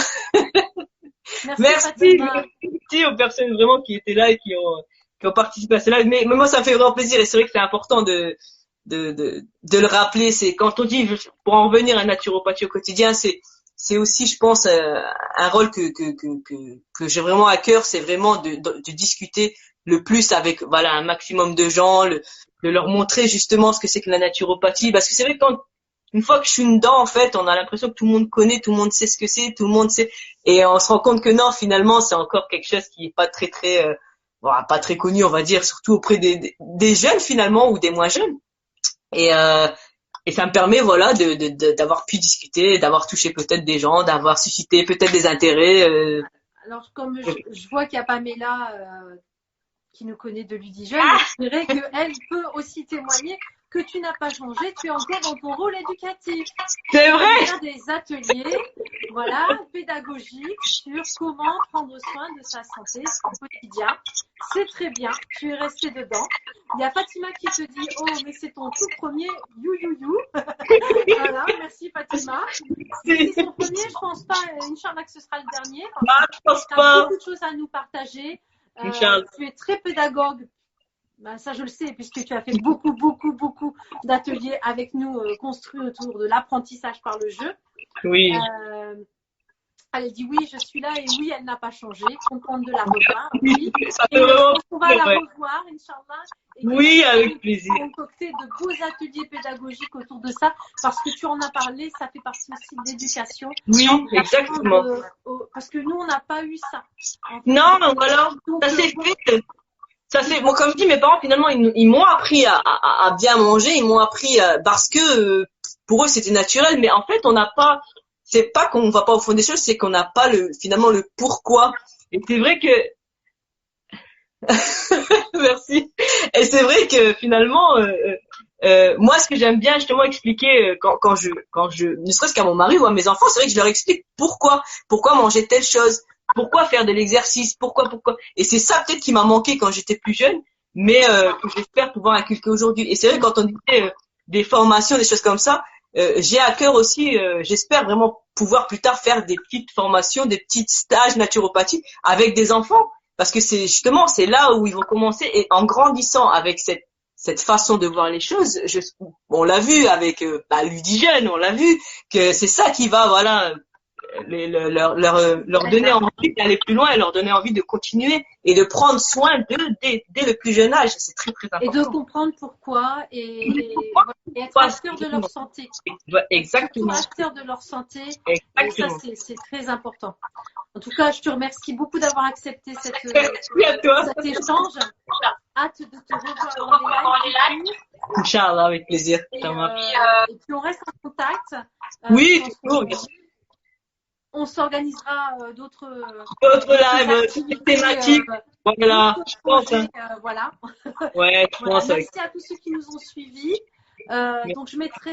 Merci aux personnes vraiment qui étaient là et qui ont participé à cela. Mais moi, ça me fait vraiment plaisir et c'est vrai que c'est important de de le rappeler. C'est quand on dit pour en revenir à la naturopathie au quotidien, c'est aussi, je pense, un rôle que j'ai vraiment à cœur, c'est vraiment de discuter le plus avec voilà un maximum de gens, de leur montrer justement ce que c'est que la naturopathie, parce que c'est vrai que une fois que je suis dedans, en fait, on a l'impression que tout le monde connaît, tout le monde sait ce que c'est, tout le monde sait, et on se rend compte que non, finalement, c'est encore quelque chose qui est pas très bon, pas très connu, on va dire, surtout auprès des jeunes finalement ou des moins jeunes. Et et ça me permet voilà d'avoir pu discuter, d'avoir touché peut-être des gens, d'avoir suscité peut-être des intérêts. Alors, comme je vois qu'il y a Pamela qui nous connaît de Ludigène, je dirais qu'elle peut aussi témoigner que tu n'as pas changé, tu es encore dans ton rôle éducatif. C'est vrai. Tu as des ateliers, voilà, pédagogiques sur comment prendre soin de sa santé au quotidien. C'est très bien, tu es resté dedans. Il y a Fatima qui te dit, oh, mais c'est ton tout premier you. Voilà, merci Fatima. C'est ton premier, je pense pas, Inch'Allah que ce sera le dernier. Je pense tu as pas. beaucoup de choses à nous partager. Inch'Allah. Tu es très pédagogue. Ben, ça, je le sais, puisque tu as fait beaucoup d'ateliers avec nous construits autour de l'apprentissage par le jeu. Oui. Elle dit oui, je suis là et oui, elle n'a pas changé. Contente de la revoir. Oui. Et on va la revoir, Inch'Allah. Oui, avec plaisir. Concocter de beaux ateliers pédagogiques autour de ça, parce que tu en as parlé, ça fait partie aussi de l'éducation. Oui, exactement. Parce que nous, on n'a pas eu ça. En fait, non, voilà, ça s'est fait. Ça c'est bon, comme je dis, mes parents finalement ils m'ont appris à bien manger, ils m'ont appris parce que pour eux c'était naturel, mais en fait on n'a pas, c'est pas qu'on va pas au fond des choses, c'est qu'on n'a pas finalement le pourquoi. Et c'est vrai que merci. Et c'est vrai que finalement moi ce que j'aime bien justement expliquer quand je ne serait-ce qu'à mon mari ou à mes enfants, c'est vrai que je leur explique pourquoi manger telle chose. Pourquoi faire de l'exercice? Pourquoi? Et c'est ça peut-être qui m'a manqué quand j'étais plus jeune, mais que j'espère pouvoir inculquer aujourd'hui. Et c'est vrai quand on disait des formations, des choses comme ça, j'ai à cœur aussi, j'espère vraiment pouvoir plus tard faire des petites formations, des petits stages naturopathie avec des enfants, parce que c'est justement c'est là où ils vont commencer. Et en grandissant avec cette façon de voir les choses, on l'a vu avec Ludigène, on l'a vu que c'est ça qui va voilà. Leur donner envie d'aller plus loin et leur donner envie de continuer et de prendre soin d'eux dès le plus jeune âge. C'est très important. Et de comprendre pourquoi et être acteur de leur santé. Exactement. Être acteur de leur santé. Exactement. Et ça, c'est très important. En tout cas, je te remercie beaucoup d'avoir accepté cet échange. Hâte de te revoir en live. Inch'Allah, avec plaisir. Et puis on reste en contact. Oui, toujours. On s'organisera d'autres lives thématiques. Voilà, je pense. Voilà. Ouais, je pense. Merci à tous ceux qui nous ont suivis. Donc je mettrai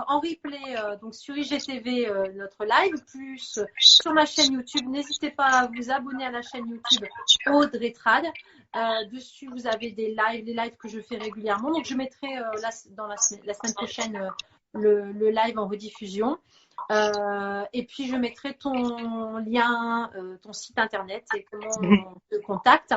en replay donc sur IGTV notre live, plus sur ma chaîne YouTube. N'hésitez pas à vous abonner à la chaîne YouTube Audrey Trad. Dessus vous avez des lives que je fais régulièrement. Donc je mettrai dans la semaine prochaine le live en rediffusion. Et puis je mettrai ton lien, ton site internet et comment on te contacte.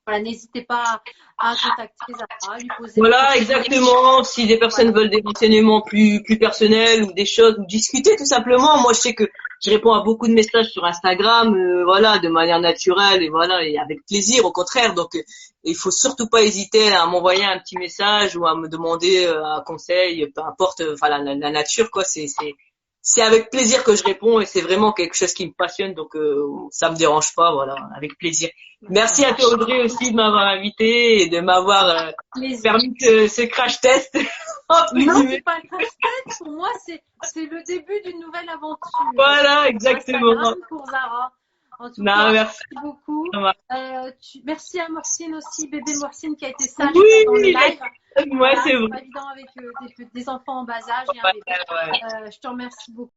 Voilà, n'hésitez pas à contacter Zahra, lui poser. Voilà, exactement. Si des personnes veulent des renseignements plus personnels ou des choses, ou discuter tout simplement. Moi, je sais que je réponds à beaucoup de messages sur Instagram, voilà, de manière naturelle et voilà, et avec plaisir. Au contraire, donc il faut surtout pas hésiter à m'envoyer un petit message ou à me demander un conseil, peu importe. Voilà, la nature, quoi. C'est avec plaisir que je réponds et c'est vraiment quelque chose qui me passionne, donc ça me dérange pas, voilà, avec plaisir. Merci à toi Audrey aussi de m'avoir invité et de m'avoir permis ce crash test. Non, c'est pas un crash test, pour moi c'est le début d'une nouvelle aventure. Voilà, exactement. Pour Zahra. En tout cas, merci beaucoup. Merci à Morcine aussi, bébé Morcine qui a été sage dans le live. Ouais, c'est pas évident avec des enfants en bas âge. Je te remercie beaucoup.